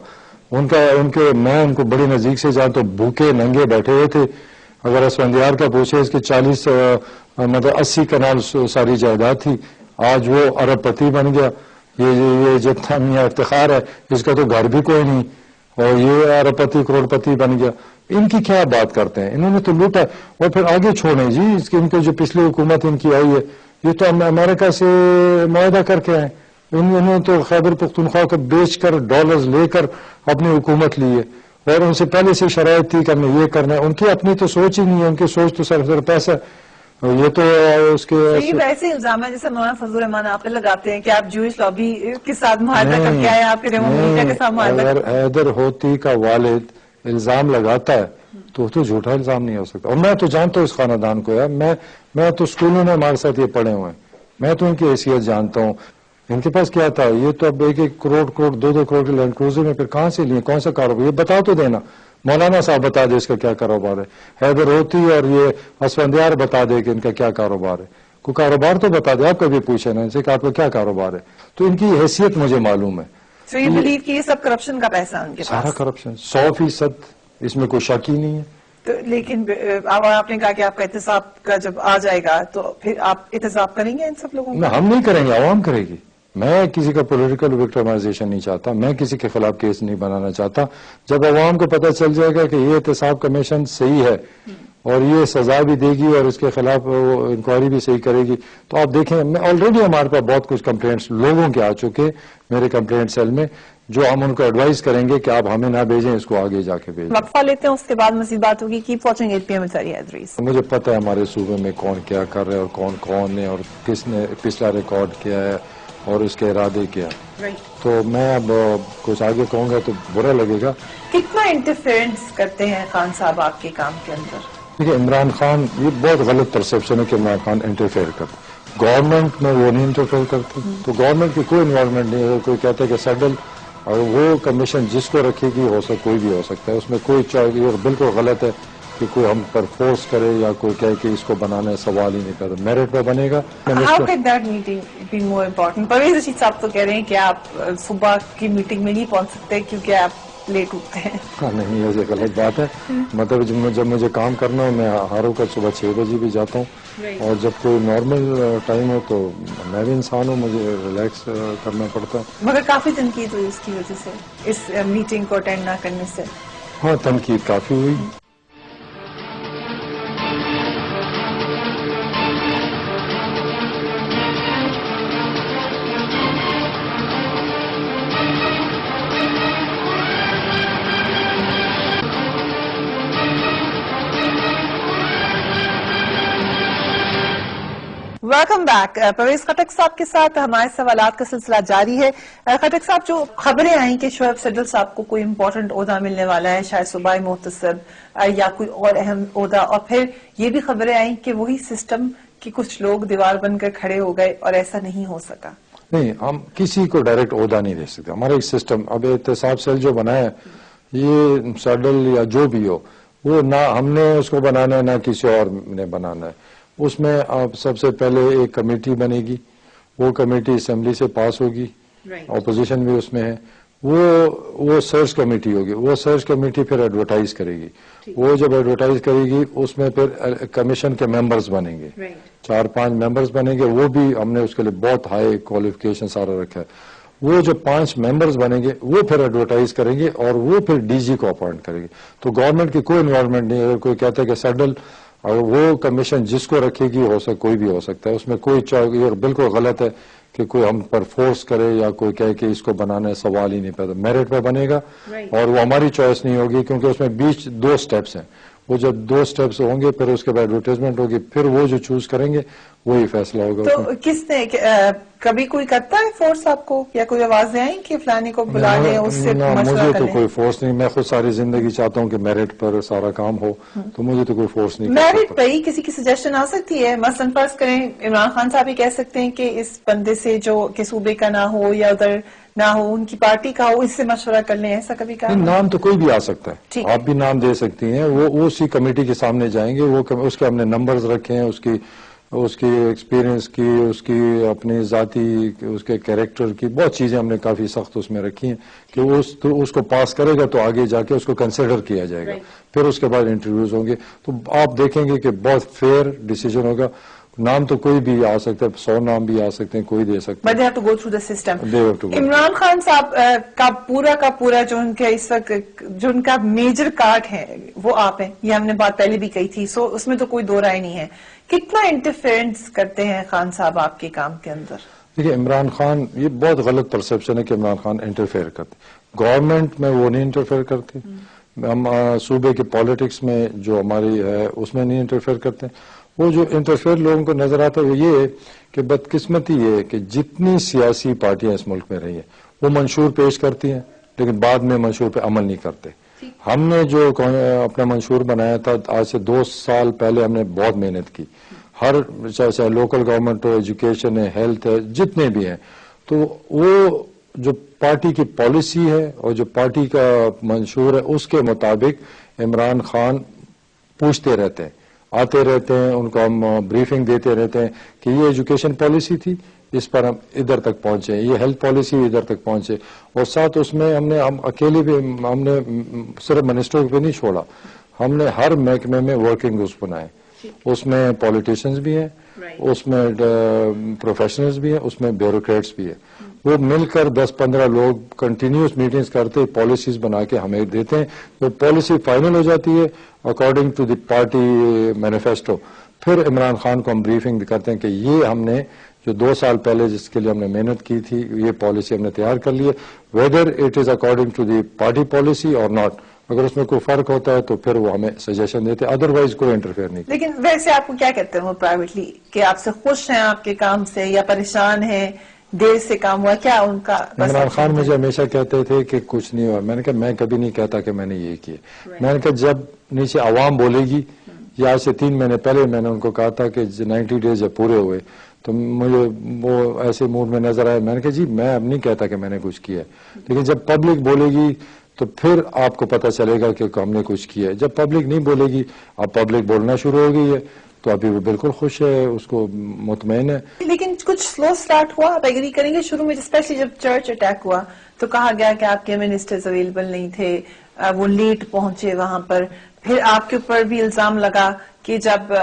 میں ان کو بڑی نزدیک سے جانتا ہوں. بھوکے ننگے بیٹھے ہوئے تھے. اگر اسفندیار کا پوچھے اس کے 40 مطلب 80 کنال ساری جائیداد تھی. آج وہ ارب پتی بن گیا. یہ جتنا میاں افتخار ہے اس کا تو گھر بھی کوئی نہیں اور یہ ارب پتی کروڑ پتی بن گیا. ان کی کیا بات کرتے ہیں؟ انہوں نے تو لوٹا. اور پھر آگے چھوڑیں جی ان کو جو پچھلی حکومت ان کی آئی ہے یہ تو امریکہ سے معاہدہ کر کے آئے. انہوں نے تو خیبر پختونخوا کو بیچ کر ڈالرز لے کر اپنی حکومت لی ہے اور ان سے پہلے سے شرائط تھی کہ ہم نے یہ کرنا ہے. ان کی اپنی تو سوچ ہی نہیں ہے. ان کی سوچ تو صرف پیسہ. یہ تو اس کے یہ ویسے الزام ہے جیسے مولانا فضل الرحمان آپ لگاتے ہیں کہ آپ جوئش لابی کے ساتھ معاہدہ کر کے آئے, آپ کے میڈیا کے ساتھ معاہدہ. اگر حیدر ہوتی کا والد الزام لگاتا ہے تو جھوٹا الزام نہیں ہو سکتا. اور میں تو جانتا ہوں اس خاندان کو یار. میں تو اسکولوں میں ہمارے ساتھ یہ پڑھے ہوئے ہیں. میں تو ان کی حیثیت جانتا ہوں. ان کے پاس کیا تھا؟ یہ تو اب 1-1 کروڑ 2-2 کروڑ کے لینڈ کروزر میں پھر کہاں سے لیے؟ کون سا کاروبار؟ یہ بتا تو دینا. مولانا صاحب بتا دے اس کا کیا کاروبار ہے. حیدر ہوتی اور یہ اسفندیار بتا دے کہ ان کا کیا کاروبار ہے. کوئی کاروبار تو بتا دے. آپ کبھی پوچھے نا ان سے کہ آپ کا کیا کاروبار ہے. تو ان کی حیثیت مجھے معلوم ہے. So you believe کہ یہ سب کرپشن کا پیسہ ان کے پاس؟ سارا کرپشن 100%. اس میں کوئی شک ہی نہیں ہے. تو لیکن آپ نے کہا کہ آپ کا احتساب کا جب آ جائے گا تو پھر آپ احتساب کریں گے ان سب لوگوں کا؟ ہم نہیں کریں گے, عوام کرے گی. میں کسی کا پولیٹیکل وکٹمائزیشن نہیں چاہتا. میں کسی کے خلاف کیس نہیں بنانا چاہتا. جب عوام کو پتہ چل جائے گا کہ یہ احتساب کمیشن صحیح ہے اور یہ سزا بھی دے گی اور اس کے خلاف انکوائری بھی صحیح کرے گی تو آپ دیکھیں. آلریڈی ہمارے پاس بہت کچھ کمپلینٹس لوگوں کے آ چکے میرے کمپلینٹ سیل میں, جو ہم ان کو ایڈوائز کریں گے کہ آپ ہمیں نہ بھیجیں, اس کو آگے جا کے بھیجیں. وقفہ لیتے ہیں, اس کے بعد مزید بات ہوگی. کیپ واچنگ 8 PM ساری ادریس. مجھے پتہ ہے ہمارے صوبے میں کون کیا کر رہے اور کون ہے اور کس نے پچھلا ریکارڈ کیا ہے اور اس کے ارادے کیا. تو میں اب کچھ آگے کہوں گا تو برا لگے گا. کتنا انٹرفیئرنس کرتے ہیں خان صاحب آپ کے کام کے اندر؟ دیکھیے عمران خان, یہ بہت غلط پرسپشن ہے کہ عمران خان انٹرفیئر کرتا. گورنمنٹ میں وہ نہیں انٹرفیئر کرتے. تو گورنمنٹ کی کوئی انوالومنٹ نہیں ہے. کوئی کہتا ہے کہ سیٹل اور وہ کمیشن جس کو رکھے گی کوئی بھی ہو سکتا ہے. اس میں کوئی چاہیے بالکل غلط ہے کہ کوئی ہم پر فورس کرے یا کوئی کہے کہ اس کو بنانا ہے. سوال ہی نہیں کرتا. میرٹ پہ بنے گا. How can that meeting be more important? Pervaiz Rashid صاحب تو کہہ رہے ہیں کہ آپ صبح کی میٹنگ میں نہیں پہنچ سکتے کیونکہ آپ لیٹ اٹھتے ہیں. نہیں, یہ غلط بات ہے. مطلب جب مجھے کام کرنا ہو میں ہر وقت صبح 6 بجے بھی جاتا ہوں اور جب کوئی نارمل ٹائم ہو تو میں بھی انسان ہوں, مجھے ریلیکس کرنا پڑتا ہے. مگر کافی تنقید ہوئی اس کی وجہ سے, اس میٹنگ کو اٹینڈ نہ کرنے سے. ہاں, تنقید کافی ہوئی. Welcome back. پرویز خٹک صاحب کے ساتھ ہمارے سوالات کا سلسلہ جاری ہے. خٹک صاحب, جو خبریں آئیں کہ شعیب صدر صاحب کو کوئی امپورٹنٹ عہدہ ملنے والا ہے, شاید صوبائی محتسب یا کوئی اور اہم عہدہ, اور پھر یہ بھی خبریں آئیں کہ وہی سسٹم کہ کچھ لوگ دیوار بن کر کھڑے ہو گئے اور ایسا نہیں ہو سکا. نہیں, ہم کسی کو ڈائریکٹ عہدہ نہیں دے سکتے. ہمارا ایک سسٹم, اب احتساب سیل جو بنایا ہے یہ سیڈل یا جو بھی ہو, وہ نہ ہم نے اس کو بنانا ہے نہ کسی اور نے بنانا ہے. اس میں آپ سب سے پہلے ایک کمیٹی بنے گی. وہ کمیٹی اسمبلی سے پاس ہوگی, اپوزیشن بھی اس میں ہے. وہ سرچ کمیٹی ہوگی. وہ سرچ کمیٹی پھر ایڈورٹائز کرے گی. وہ جب ایڈورٹائز کرے گی اس میں پھر کمیشن کے ممبرز بنیں گے, 4-5 ممبرز بنیں گے. وہ بھی ہم نے اس کے لیے بہت ہائی کوالیفیکیشن سارا رکھا ہے. وہ جو 5 ممبرز بنیں گے وہ پھر ایڈورٹائز کریں گے اور وہ پھر ڈی جی کو اپوائنٹ کریں گے. تو گورنمنٹ کی کوئی انوالومنٹ نہیں. اگر کوئی کہتا ہے کہ سڈل وہ کمیشن جس کو رکھے گی کوئی بھی ہو سکتا ہے, اس میں کوئی بالکل غلط ہے کہ کوئی ہم پر فورس کرے یا کوئی کہے کہ اس کو بنانا ہے, سوال ہی نہیں پیدا. میرٹ پہ بنے گا اور وہ ہماری چوائس نہیں ہوگی, کیونکہ اس میں بیچ 2 سٹیپس ہیں. وہ جب 2 سٹیپس ہوں گے پھر اس کے بعد ایڈورٹائزمنٹ ہوگی, پھر وہ جو چوز کریں گے وہی فیصلہ ہوگا. تو کس نے کبھی کوئی کرتا ہے فورس آپ کو, یا کوئی آوازیں آئیں کہ فلانی کو بلا لیں اس سے مشورہ مجھے کر تو لیں؟ کوئی فورس نہیں. میں خود ساری زندگی چاہتا ہوں کہ میرٹ پر سارا کام ہو, تو مجھے تو کوئی فورس نہیں. میرٹ پہ ہی کسی کی سجیشن آ سکتی ہے. مثلا فرض کریں عمران خان صاحب ہی کہہ سکتے ہیں کہ اس بندے سے جو کہ صوبے کا نہ ہو یا ادھر نہ ہو, ان کی پارٹی کا ہو, اس سے مشورہ کر لیں. ایسا کبھی کہا؟ نام تو کوئی بھی آ سکتا ہے, آپ بھی نام دے سکتی ہیں. وہ اسی کمیٹی کے سامنے جائیں گے. وہ اس کے ہم نے نمبرز رکھے ہیں, اس کی ایکسپیرینس کی, اس کی اپنی ذاتی, اس کے کیریکٹر کی بہت چیزیں ہم نے کافی سخت اس میں رکھی ہیں کہ اس کو پاس کرے گا تو آگے جا کے اس کو کنسیڈر کیا جائے گا. پھر اس کے بعد انٹرویوز ہوں گے. تو آپ دیکھیں گے کہ بہت فیئر ڈیسیجن ہوگا. نام تو کوئی بھی آ سکتا ہے, 100 نام بھی آ سکتے ہیں, کوئی دے سکتا ہے. But they have to go through the system. They have to go. Imran Khan صاحب کا پورا جو ان کے اس وقت جو ان کا میجر کارڈ ہے وہ آپ ہیں, یہ ہم نے بات پہلے بھی کہی تھی. سو اس میں تو کوئی دو رائے نہیں ہے. کتنا انٹرفیئرنس کرتے ہیں خان صاحب آپ کے کام کے اندر؟ دیکھیے عمران خان, یہ بہت غلط پرسپشن ہے کہ عمران خان انٹرفیئر کرتے. گورنمنٹ میں وہ نہیں انٹرفیئر کرتے. ہم صوبے کے پالیٹکس میں جو ہماری ہے اس میں نہیں انٹرفیئر کرتے. وہ جو انٹرفیئر لوگوں کو نظر آتا ہے وہ یہ ہے کہ بدقسمتی یہ ہے کہ جتنی سیاسی پارٹیاں اس ملک میں رہی ہیں وہ منشور پیش کرتی ہیں لیکن بعد میں منشور پہ عمل نہیں کرتے. ہم نے جو اپنا منشور بنایا تھا آج سے 2 سال پہلے, ہم نے بہت محنت کی. ہر چاہے لوکل گورنمنٹ ہو, ایجوکیشن ہے, ہیلتھ ہے, جتنے بھی ہیں, تو وہ جو پارٹی کی پالیسی ہے اور جو پارٹی کا منشور ہے اس کے مطابق عمران خان پوچھتے رہتے ہیں, آتے رہتے ہیں, ان کو ہم بریفنگ دیتے رہتے ہیں کہ یہ ایجوکیشن پالیسی تھی, اس پر ہم ادھر تک پہنچے, یہ ہیلتھ پالیسی ادھر تک پہنچے. اور ساتھ اس میں ہم اکیلے بھی, ہم نے صرف منسٹر پہ نہیں چھوڑا, ہم نے ہر محکمے میں ورکنگ گروپس بنائے. اس میں پولیٹیشینز بھی ہیں, اس میں پروفیشنلز بھی ہیں, اس میں بیوروکریٹس بھی ہیں. وہ مل کر 10-15 لوگ کنٹینیوس میٹنگز کرتے, پالیسیز بنا کے ہمیں دیتے ہیں. تو پالیسی فائنل ہو جاتی ہے according to the party manifesto. پھر عمران خان کو ہم بریفنگ کرتے ہیں کہ یہ ہم نے جو 2 سال پہلے جس کے لیے ہم نے محنت کی تھی یہ پالیسی ہم نے تیار کر لی ہے, whether it is according to the party policy اور ناٹ. اگر اس میں کوئی فرق ہوتا ہے تو پھر وہ ہمیں سجیشن دیتے, ادروائز کوئی انٹرفیئر نہیں. لیکن ویسے آپ کو کیا کہتے ہیں وہ پرائیویٹلی, کہ آپ سے خوش ہیں آپ کے کام سے یا پریشان ہیں, دیر سے کام ہوا, کیا ان کا؟ عمران خان مجھے ہمیشہ کہتے تھے کہ کچھ نہیں ہوا. میں نے کہا میں کبھی نہیں کہتا کہ میں نے یہ کیا. میں نے کہا جب نیچے عوام بولے گی, یا آج سے 3 مہینے پہلے میں نے ان کو کہا تھا کہ 90 ڈیز جب پورے ہوئے تو مجھے وہ ایسے موڈ میں نظر آئے. میں نے کہا جی میں اب نہیں کہتا کہ میں نے کچھ کیا ہے, لیکن جب پبلک بولے گی تو پھر آپ کو پتہ چلے گا کہ ہم نے کچھ کیا ہے. جب پبلک نہیں بولے گی, اب پبلک بولنا شروع ہو گئی ہے تو ابھی وہ بالکل خوش ہے, اس کو مطمئن ہے. لیکن کچھ سلو سٹارٹ ہوا, آپ ایگری کریں گے؟ شروع میں اسپیشلی جب چرچ اٹیک ہوا تو کہا گیا کہ آپ کے منسٹرز اویلیبل نہیں تھے, وہ لیٹ پہنچے وہاں پر. پھر آپ کے اوپر بھی الزام لگا کہ جب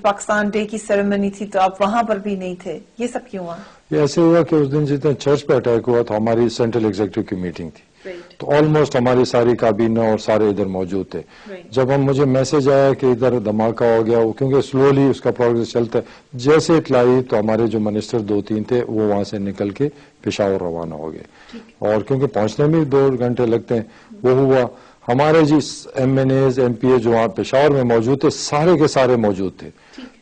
پاکستان ڈے کی سیریمنی تھی تو آپ وہاں پر بھی نہیں تھے. یہ سب کیوں ہوا؟ یہ ایسے ہوا کہ اس دن جتنا چرچ پہ اٹیک ہوا تو ہماری سینٹرل ایگزیکٹو کی میٹنگ تھی, تو آلموسٹ ہماری ساری کابینہ اور سارے ادھر موجود تھے. جب مجھے میسج آیا کہ ادھر دھماکہ ہو گیا, کیونکہ سلولی اس کا پروگریس چلتا ہے, جیسے اطلاع تو ہمارے جو منسٹر 2-3 تھے وہ وہاں سے نکل کے پشاور روانہ ہو گئے, اور کیونکہ پہنچنے میں 2 گھنٹے لگتے ہیں وہ ہوا. ہمارے G M N as M P A جو وہاں پشاور میں موجود تھے سارے کے سارے موجود تھے,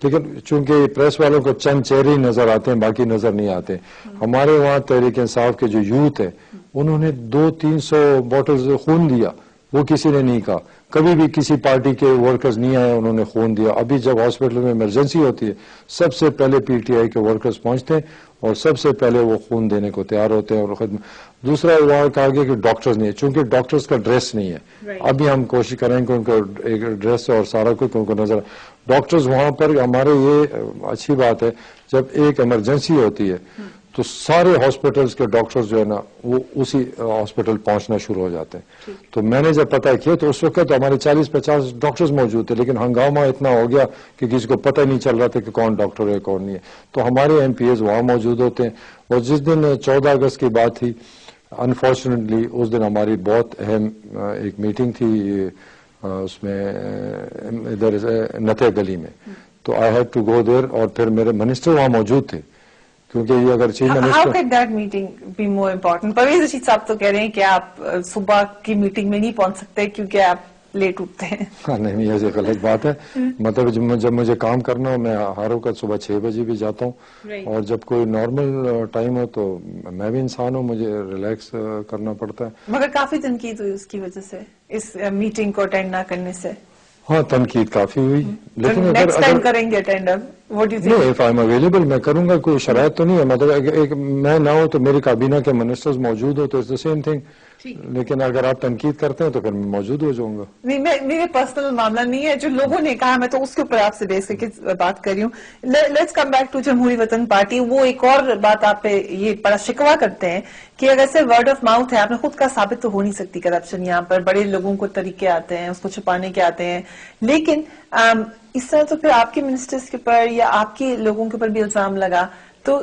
لیکن چونکہ پریس والوں کو چند چہرے ہی نظر آتے ہیں, باقی نظر نہیں آتے. ہمارے وہاں تحریک انصاف کے جو یوتھ ہے انہوں نے 200-300 بوٹلز خون دیا, وہ کسی نے نہیں کہا. کبھی بھی کسی پارٹی کے ورکرز نہیں آئے, انہوں نے خون دیا. ابھی جب ہاسپٹل میں ایمرجنسی ہوتی ہے سب سے پہلے پی ٹی آئی کے ورکرز پہنچتے ہیں اور سب سے پہلے وہ خون دینے کو تیار ہوتے ہیں اور خدمت. دوسرا وہاں کہا گیا کہ ڈاکٹرز نہیں ہے, چونکہ ڈاکٹرز کا ڈریس نہیں ہے. ابھی ہم کوشش کریں کہ ان کو ایک ڈریس اور سارا کچھ ان کو نظر. ڈاکٹرز وہاں پر ہمارے, یہ اچھی بات ہے, جب ایک ایمرجنسی ہوتی ہے تو سارے ہاسپٹلس کے ڈاکٹرز جو ہے نا وہ اسی ہاسپٹل پہنچنا شروع ہو جاتے ہیں. تو میں نے جب پتہ کیا تو اس وقت ہمارے 40-50 ڈاکٹرز موجود تھے, لیکن ہنگامہ اتنا ہو گیا کہ کسی کو پتہ نہیں چل رہا تھا کہ کون ڈاکٹر ہے کون نہیں ہے. تو ہمارے ایم پی ایز وہاں موجود ہوتے ہیں. اور جس دن 14 اگست کی بات تھی, انفارچونیٹلی اس دن ہماری بہت اہم ایک میٹنگ تھی اس میں ادھر نتے گلی میں, تو آئی ہیڈ ٹو گو دیر, اور پھر میرے منسٹر وہاں موجود تھے کیونکہ یہ اگر chief How minister. can that meeting be more important? Pervaiz Rashid صاحب تو کہہ رہے ہیں کہ آپ صبح کی میٹنگ میں نہیں پہنچ سکتے کیونکہ آپ لیٹ اٹھتے ہیں. نہیں, یہ غلط بات ہے. مطلب جب مجھے کام کرنا ہو میں ہر وقت صبح 6 بجے بھی جاتا ہوں, اور جب کوئی نارمل ٹائم ہو تو میں بھی انسان ہوں, مجھے ریلیکس کرنا پڑتا ہے. مگر کافی تنقید ہوئی اس کی وجہ سے, اس میٹنگ کو اٹینڈ نہ کرنے سے. ہاں, تنقید کافی ہوئی, لیکن نیکسٹ ٹائم کریں گے attend. What do you think? نہیں, if I'm available میں کروں گا, کوئی شرائط تو نہیں ہے. مطلب ایک میں نہ ہوں تو میری کابینہ کے منسٹرز موجود ہو تو اٹس دا سیم تھنگ, لیکن اگر آپ تنقید کرتے ہیں تو پھر میں موجود ہو جاؤں گا. نہیں, میرے پرسنل معاملہ نہیں ہے, جو لوگوں نے کہا میں تو اس کے اوپر آپ سے بیس کر کے بات کر رہی ہوں. لیٹس کم بیک ٹو جمہوری وطن پارٹی. وہ ایک اور بات آپ پہ یہ بڑا شکوہ کرتے ہیں کہ اگر سے ورڈ آف ماؤتھ ہے, آپ نے خود کا ثابت تو ہو نہیں سکتی کرپشن یہاں پر, بڑے لوگوں کو طریقے آتے ہیں اس کو چھپانے کے آتے ہیں, لیکن اس طرح تو پھر آپ کے منسٹرز کے اوپر یا آپ کے لوگوں کے اوپر بھی الزام لگا, تو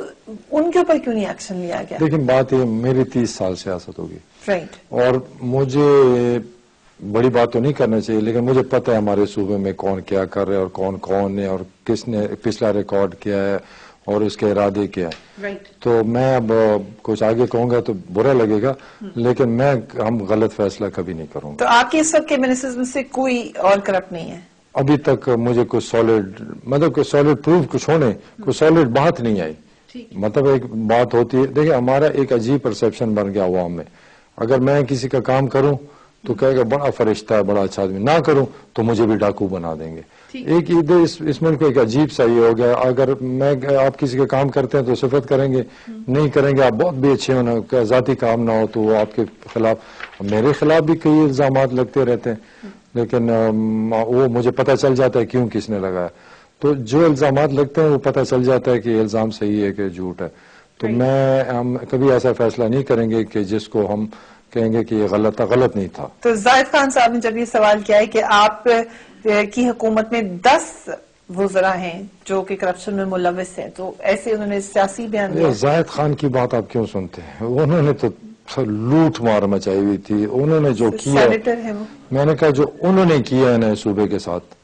ان کے اوپر کیوں نہیں ایکشن لیا گیا؟ لیکن بات یہ, میری 30 سال سیاست ہوگی, رائٹ, اور مجھے بڑی بات تو نہیں کرنا چاہیے, لیکن مجھے پتہ ہے ہمارے صوبے میں کون کیا کر رہے ہیں اور کون ہے اور کس نے پچھلا ریکارڈ کیا ہے اور اس کے ارادے کیا ہے. رائٹ. تو میں اب کچھ آگے کہوں گا تو برا لگے گا, لیکن ہم غلط فیصلہ کبھی نہیں کروں گا. تو آپ کے اس وقت کے منسٹرز میں سے کوئی اور کرپٹ نہیں ہے؟ ابھی تک مجھے کوئی سالڈ, مطلب کوئی سالڈ پروف کچھ ہونے, کوئی سالڈ بات نہیں آئی. مطلب ایک بات ہوتی ہے, دیکھیں ہمارا ایک عجیب پرسپشن بن گیا عوام میں, اگر میں کسی کا کام کروں تو کہے گا بڑا فرشتہ ہے, بڑا اچھا آدمی, نہ کروں تو مجھے بھی ڈاکو بنا دیں گے. ایک اس ملک کو ایک عجیب سا یہ ہو گیا, اگر آپ کسی کا کام کرتے ہیں تو صفت کریں گے, نہیں کریں گے آپ بہت بھی اچھے ہونا, ذاتی کام نہ ہو تو وہ آپ کے خلاف. میرے خلاف بھی کئی الزامات لگتے رہتے ہیں, لیکن وہ مجھے پتہ چل جاتا ہے کیوں کس نے لگایا. تو جو الزامات لگتے ہیں وہ پتہ چل جاتا ہے کہ یہ الزام صحیح ہے کہ جھوٹ ہے. تو ہم کبھی ایسا فیصلہ نہیں کریں گے کہ جس کو ہم کہیں گے کہ یہ غلط نہیں تھا. تو زاہد خان صاحب نے جب یہ سوال کیا ہے کہ آپ کی حکومت میں 10 وزراء ہیں جو کہ کرپشن میں ملوث ہیں, تو ایسے انہوں نے سیاسی بیان دیا. زاہد خان کی بات آپ کیوں سنتے ہیں؟ انہوں نے تو لوٹ مار مچائی ہوئی تھی, انہوں نے جو کیا, سینیٹر ہیں وہ. میں نے کہا جو انہوں نے کیا ہے نا صوبے کے ساتھ,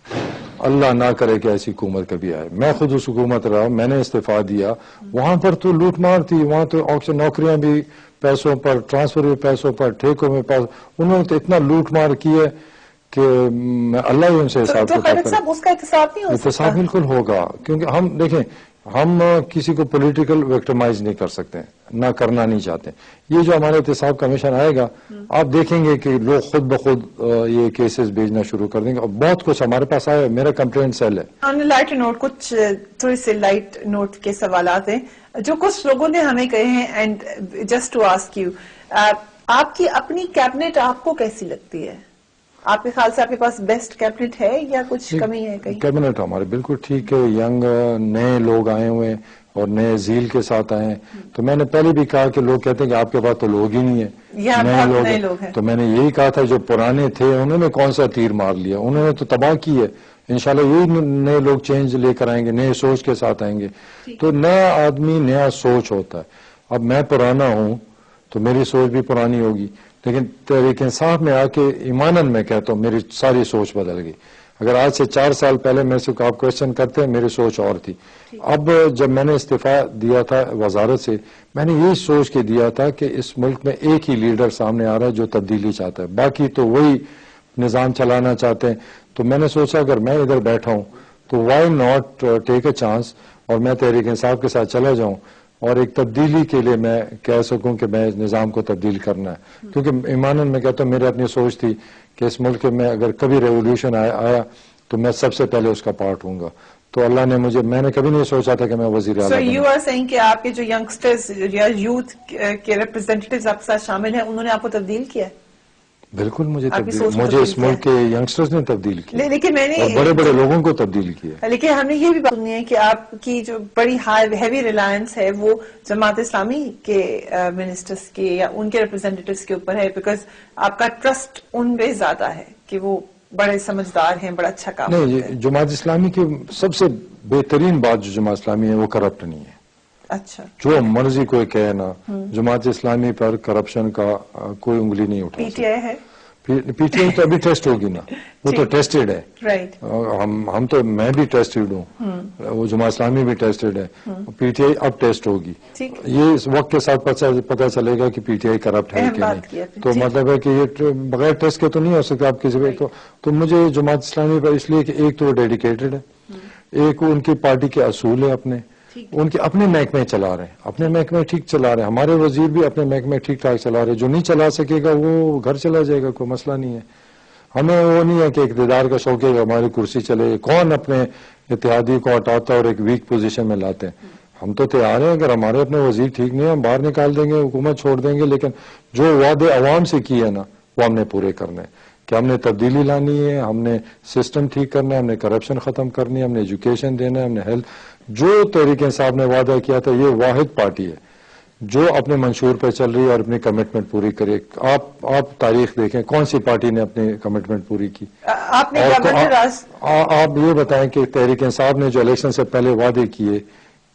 اللہ نہ کرے کہ ایسی حکومت کبھی آئے. میں خود اس حکومت رہا, میں نے استعفیٰ دیا, وہاں پر تو لوٹ مار تھی, وہاں تو نوکریاں بھی پیسوں پر, ٹرانسفر بھی پیسوں پر, ٹھیکوں میں پیسوں, انہوں نے تو اتنا لوٹ مار کی ہے کہ اللہ ہی ان سے حساب تو خالد صاحب اس کا احتساب نہیں ہو سکتا؟ احتساب بالکل ہوگا, کیونکہ ہم دیکھیں ہم کسی کو پولیٹیکل وکٹمائز نہیں کر سکتے, نہ کرنا نہیں چاہتے. یہ جو ہمارا احتساب کمیشن آئے گا, آپ دیکھیں گے کہ لوگ خود بخود یہ کیسز بھیجنا شروع کر دیں گے, اور بہت کچھ ہمارے پاس آیا. میرا کمپلینٹ سیل ہے. آن لائٹ نوٹ کچھ تھوڑی سے لائٹ نوٹ کے سوالات ہیں جو کچھ لوگوں نے ہمیں کہے ہیں, and just to ask you, آپ کی اپنی کیبنٹ آپ کو کیسی لگتی ہے؟ آپ کے خیال سے آپ کے پاس بیسٹ کیبنٹ ہے یا کچھ کمی ہے کہیں؟ کیبنٹ ہمارے بالکل ٹھیک ہے, ینگ نئے لوگ آئے ہوئے ہیں اور نئے ذیل کے ساتھ آئے ہیں. تو میں نے پہلے بھی کہا کہ لوگ کہتے ہیں کہ آپ کے پاس تو لوگ ہی نہیں ہیں, نئے لوگ ہیں. تو میں نے یہی کہا تھا جو پرانے تھے انہوں نے کون سا تیر مار لیا, انہوں نے تو تباہ کی ہے. انشاءاللہ یہی نئے لوگ چینج لے کر آئیں گے, نئے سوچ کے ساتھ آئیں گے. تو نیا آدمی نیا سوچ ہوتا ہے. اب میں پرانا ہوں تو میری سوچ بھی پرانی ہوگی, لیکن تحریک انصاف میں آ کے ایماناً میں کہتا ہوں میری ساری سوچ بدل گئی. اگر آج سے 4 سال پہلے میرے سے آپ کوشچن کرتے ہیں, میری سوچ اور تھی. اب جب میں نے استعفیٰ دیا تھا وزارت سے, میں نے یہی سوچ کے دیا تھا کہ اس ملک میں ایک ہی لیڈر سامنے آ رہا ہے جو تبدیلی چاہتا ہے, باقی تو وہی نظام چلانا چاہتے ہیں. تو میں نے سوچا اگر میں ادھر بیٹھا ہوں تو why not take a chance, اور میں تحریک انصاف کے ساتھ چلا جاؤں اور ایک تبدیلی کے لیے میں کہہ سکوں کہ میں اس نظام کو تبدیل کرنا ہے. کیونکہ ایماناً میں کہتا ہوں میری اپنی سوچ تھی کہ اس ملک میں اگر کبھی ریولوشن آیا تو میں سب سے پہلے اس کا پارٹ ہوں گا. تو اللہ نے میں نے کبھی نہیں سوچا تھا کہ میں وزیر اعلیٰ. سو یو آر سیئنگ کہ آپ کے جو ینگسٹرز یا یوتھ کے ریپرزینٹیٹیوز آپ کے ساتھ شامل ہیں انہوں نے آپ کو تبدیل کیا ہے؟ بالکل مجھے آپ کی سوچ میں مجھے تبدیل اس ملک کے ینگسٹرز نے تبدیل کیا لیکن میں نے اور بڑے بڑے لوگوں کو تبدیل کیا. لیکن ہم نے یہ بھی بات سنی ہے کہ آپ کی جو بڑی ہیوی ریلائنس ہے وہ جماعت اسلامی کے منسٹرز کے یا ان کے ریپرزینٹیوز کے اوپر ہے، بیکاز آپ کا ٹرسٹ ان پہ زیادہ ہے کہ وہ بڑے سمجھدار ہیں، بڑا اچھا کام کرتے ہیں. نہیں، جماعت اسلامی کی سب سے بہترین بات جو جماعت اسلامی ہے وہ کرپٹ نہیں ہے. اچھا، جو مرضی کوئی کہے نا، جماعت اسلامی پر کرپشن کا کوئی انگلی نہیں اٹھا پی ٹی آئی ہے، پی ٹی آئی تو ابھی ٹیسٹ ہوگی نا، وہ تو ٹیسٹڈ ہے. رائٹ، ہم تو میں بھی ٹیسٹڈ ہوں، وہ جماعت اسلامی بھی ٹیسٹڈ ہے. پی ٹی آئی اب ٹیسٹ ہوگی. یہ اس وقت کے ساتھ پتہ چلے گا کہ پی ٹی آئی کرپٹ ہے کہ نہیں. تو مطلب ہے کہ یہ بغیر ٹیسٹ کے تو نہیں ہو سکتا آپ کسی بھی. تو مجھے جماعت اسلامی پر اس لیے کہ ایک تو وہ ڈیڈیکیٹڈ ہے، ایک ان کی پارٹی کے اصول ہے، ان کے اپنے محکمے چلا رہے ہیں، اپنے محکمے ٹھیک چلا رہے ہیں. ہمارے وزیر بھی اپنے محکمے ٹھیک ٹھاک چلا رہے ہیں. جو نہیں چلا سکے گا وہ گھر چلا جائے گا، کوئی مسئلہ نہیں ہے. ہمیں وہ نہیں ہے کہ اقتدار کا شوق ہے کہ ہماری کرسی چلے. کون اپنے اتحادی کو ہٹاتا اور ایک ویک پوزیشن میں لاتے ہیں؟ ہم تو تیار ہیں، اگر ہمارے اپنے وزیر ٹھیک نہیں ہے ہم باہر نکال دیں گے، حکومت چھوڑ دیں گے. لیکن جو وعدے عوام سے کیے نا وہ ہم نے پورے کرنے ہیں کہ ہم نے تبدیلی لانی ہے، ہم نے سسٹم ٹھیک کرنا ہے، ہم نے کرپشن ختم کرنی ہے، ہم نے ایجوکیشن دینا ہے، ہم نے ہیلتھ. جو تحریک انصاف نے وعدہ کیا تھا، یہ واحد پارٹی ہے جو اپنے منشور پہ چل رہی ہے اور اپنی کمٹمنٹ پوری کرے. آپ تاریخ دیکھیں کون سی پارٹی نے اپنی کمٹمنٹ پوری کی. آپ نے آپ یہ بتائیں کہ تحریک انصاف نے جو الیکشن سے پہلے وعدے کیے،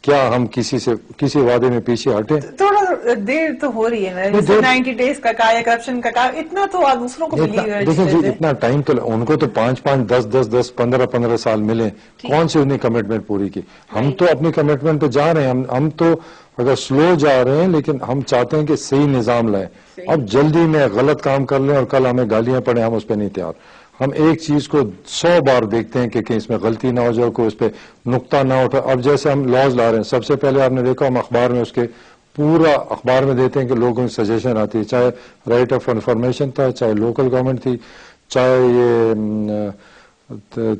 کیا ہم کسی وعدے میں پیچھے ہٹے؟ تھوڑا دیر تو ہو رہی ہے نا، 90 ڈیز کا کہا یا کرپشن کا کہا، اتنا تو آپ دوسروں کو دیکھیں جی، اتنا ٹائم تو ان کو تو 5 10 15 سال ملے. کون سی انہیں کمٹمنٹ پوری کی؟ ہم تو اپنی کمٹمنٹ پہ جا رہے ہیں. ہم تو اگر سلو جا رہے ہیں لیکن ہم چاہتے ہیں کہ صحیح نظام لائیں. اب جلدی میں غلط کام کر لیں اور کل ہمیں گالیاں پڑیں، ہم اس پہ نہیں تیار. ہم ایک چیز کو 100 بار دیکھتے ہیں کہ کہیں اس میں غلطی نہ ہو جائے، کوئی اس پہ نقطہ نہ اٹھا. اب جیسے ہم لاز لا رہے ہیں، سب سے پہلے آپ نے دیکھا ہم اخبار میں اس کے پورا اخبار میں دیتے ہیں کہ لوگوں کی سجیشن آتی ہے، چاہے رائٹ آف انفارمیشن تھا، چاہے لوکل گورنمنٹ تھی، چاہے یہ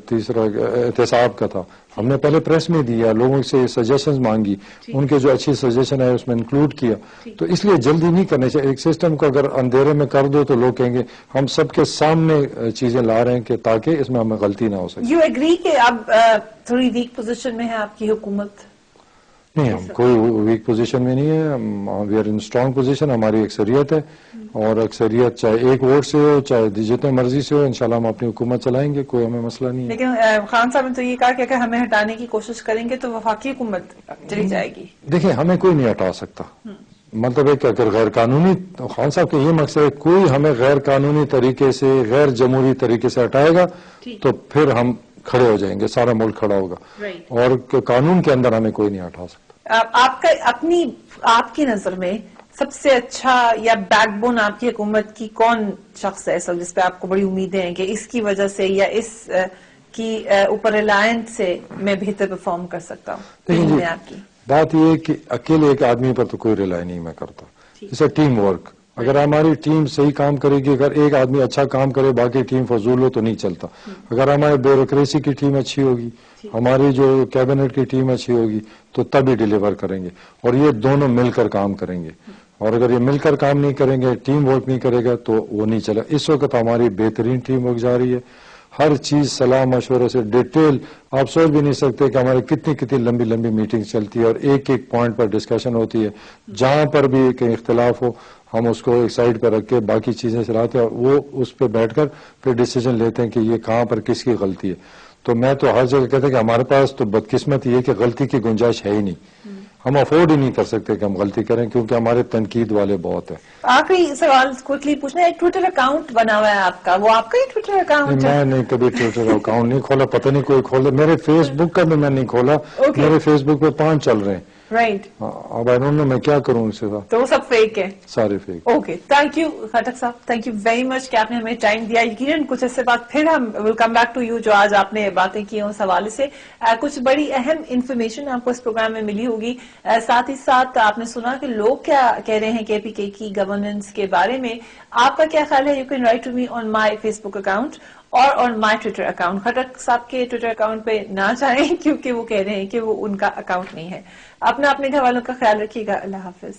تیسرا احتساب کا تھا. ہم نے پہلے پریس میں دیا، لوگوں سے سجیشنز مانگی، ان کے جو اچھی سجیشن ہے اس میں انکلوڈ کیا. تو اس لیے جلدی نہیں کرنے چاہیے. ایک سسٹم کو اگر اندھیرے میں کر دو تو لوگ کہیں گے ہم سب کے سامنے چیزیں لا رہے ہیں کہ تاکہ اس میں ہمیں غلطی نہ ہو سکے. یو ایگری کہ اب تھوڑی ویک پوزیشن میں ہے آپ کی حکومت؟ نہیں، ہم کوئی ویک پوزیشن میں نہیں ہے. We are in strong position. ہماری اکثریت ہے اور اکثریت چاہے ایک ووٹ سے ہو چاہے جتنے مرضی سے ہو، انشاءاللہ ہم اپنی حکومت چلائیں گے، کوئی ہمیں مسئلہ نہیں ہے. لیکن خان صاحب نے تو یہ کہا کہ اگر ہمیں ہٹانے کی کوشش کریں گے تو وفاقی حکومت چلی جائے گی. دیکھیں ہمیں کوئی نہیں ہٹا سکتا. مطلب ہے کہ اگر غیر قانونی، خان صاحب کا یہ مقصد ہے کوئی ہمیں غیر قانونی طریقے سے، غیر جمہوری طریقے سے ہٹائے گا تو پھر ہم کھڑے ہو جائیں گے، سارا ملک کھڑا ہوگا. اور قانون کے اندر ہمیں کوئی نہیں ہٹا سکتا. آپ کی نظر میں سب سے اچھا یا بیک بون آپ کی حکومت کی کون شخص ہے جس پہ آپ کو بڑی امیدیں ہیں کہ اس کی وجہ سے یا اس کی اوپر ریلائنس سے میں بہتر پرفارم کر سکتا ہوں؟ آپ کی بات یہ ہے کہ اکیلے ایک آدمی پر تو کوئی ریلائی نہیں میں کرتا. جیسے ٹیم ورک، اگر ہماری ٹیم صحیح کام کرے گی، اگر ایک آدمی اچھا کام کرے باقی ٹیم فضول ہو تو نہیں چلتا. اگر ہماری بیوروکریسی کی ٹیم اچھی ہوگی، ہماری جو کیبنٹ کی ٹیم اچھی ہوگی تو تب ہی ڈیلیور کریں گے. اور یہ دونوں مل کر کام کریں گے. اور اگر یہ مل کر کام نہیں کریں گے، ٹیم ورک نہیں کرے گا تو وہ نہیں چلے. اس وقت ہماری بہترین ٹیم ورک جا رہی ہے. ہر چیز صلاح مشورے سے ڈیٹیل، آپ سوچ بھی نہیں سکتے کہ ہماری کتنی لمبی میٹنگ چلتی ہے اور ایک پوائنٹ پر ڈسکشن ہوتی ہے. جہاں پر بھی کہیں اختلاف ہو ہم اس کو ایک سائڈ پہ رکھ کے باقی چیزیں چلاتے ہیں اور وہ اس پہ بیٹھ کر پھر ڈیسیجن لیتے ہیں کہ یہ کہاں پر کس کی غلطی ہے. تو میں تو ہر جگہ کہتا ہوں کہ ہمارے پاس تو بدقسمت یہ کہ غلطی کی گنجائش ہے ہی نہیں. ہم افورڈ ہی نہیں کر سکتے کہ ہم غلطی کریں کیونکہ ہمارے تنقید والے بہت ہیں. آخری سوال کوئکلی پوچھنا ہے، ایک ٹویٹر اکاؤنٹ بنا ہوا ہے آپ کا، وہ آپ کا ہی ٹویٹر اکاؤنٹ ہے؟ میں نہیں کبھی ٹویٹر اکاؤنٹ نہیں کھولا، پتہ نہیں کوئی کھولا. میرے فیس بک کا بھی میں نہیں کھولا. میرے فیس بک پہ 5 چل رہے ہیں. رائٹ. اب آئی ڈونٹ نو میں کیا کروں ان سے. تو وہ سب فیک ہے؟ سارے fake. Okay, thank you Khattak صاحب، تھینک یو ویری مچ کہ آپ نے ہمیں ٹائم دیا. یقیناً کچھ اس سے بعد پھر ہم ول کم بیک ٹو یو جو آج آپ نے باتیں کی اس حوالے سے. کچھ بڑی اہم انفارمیشن آپ کو اس پروگرام میں ملی ہوگی. ساتھ ہی ساتھ آپ نے سنا کہ لوگ کیا کہہ رہے ہیں کے پی کے کی گورننس کے بارے میں. آپ کا کیا خیال ہے؟ You can write to me on my Facebook account اور on my Twitter account. Khattak صاحب کے ٹویٹر اکاؤنٹ پہ نہ جائیں کیونکہ وہ کہہ رہے ہیں کہ وہ ان کا اکاؤنٹ نہیں ہے. اپنے گھر والوں کا خیال رکھیے گا. اللہ حافظ.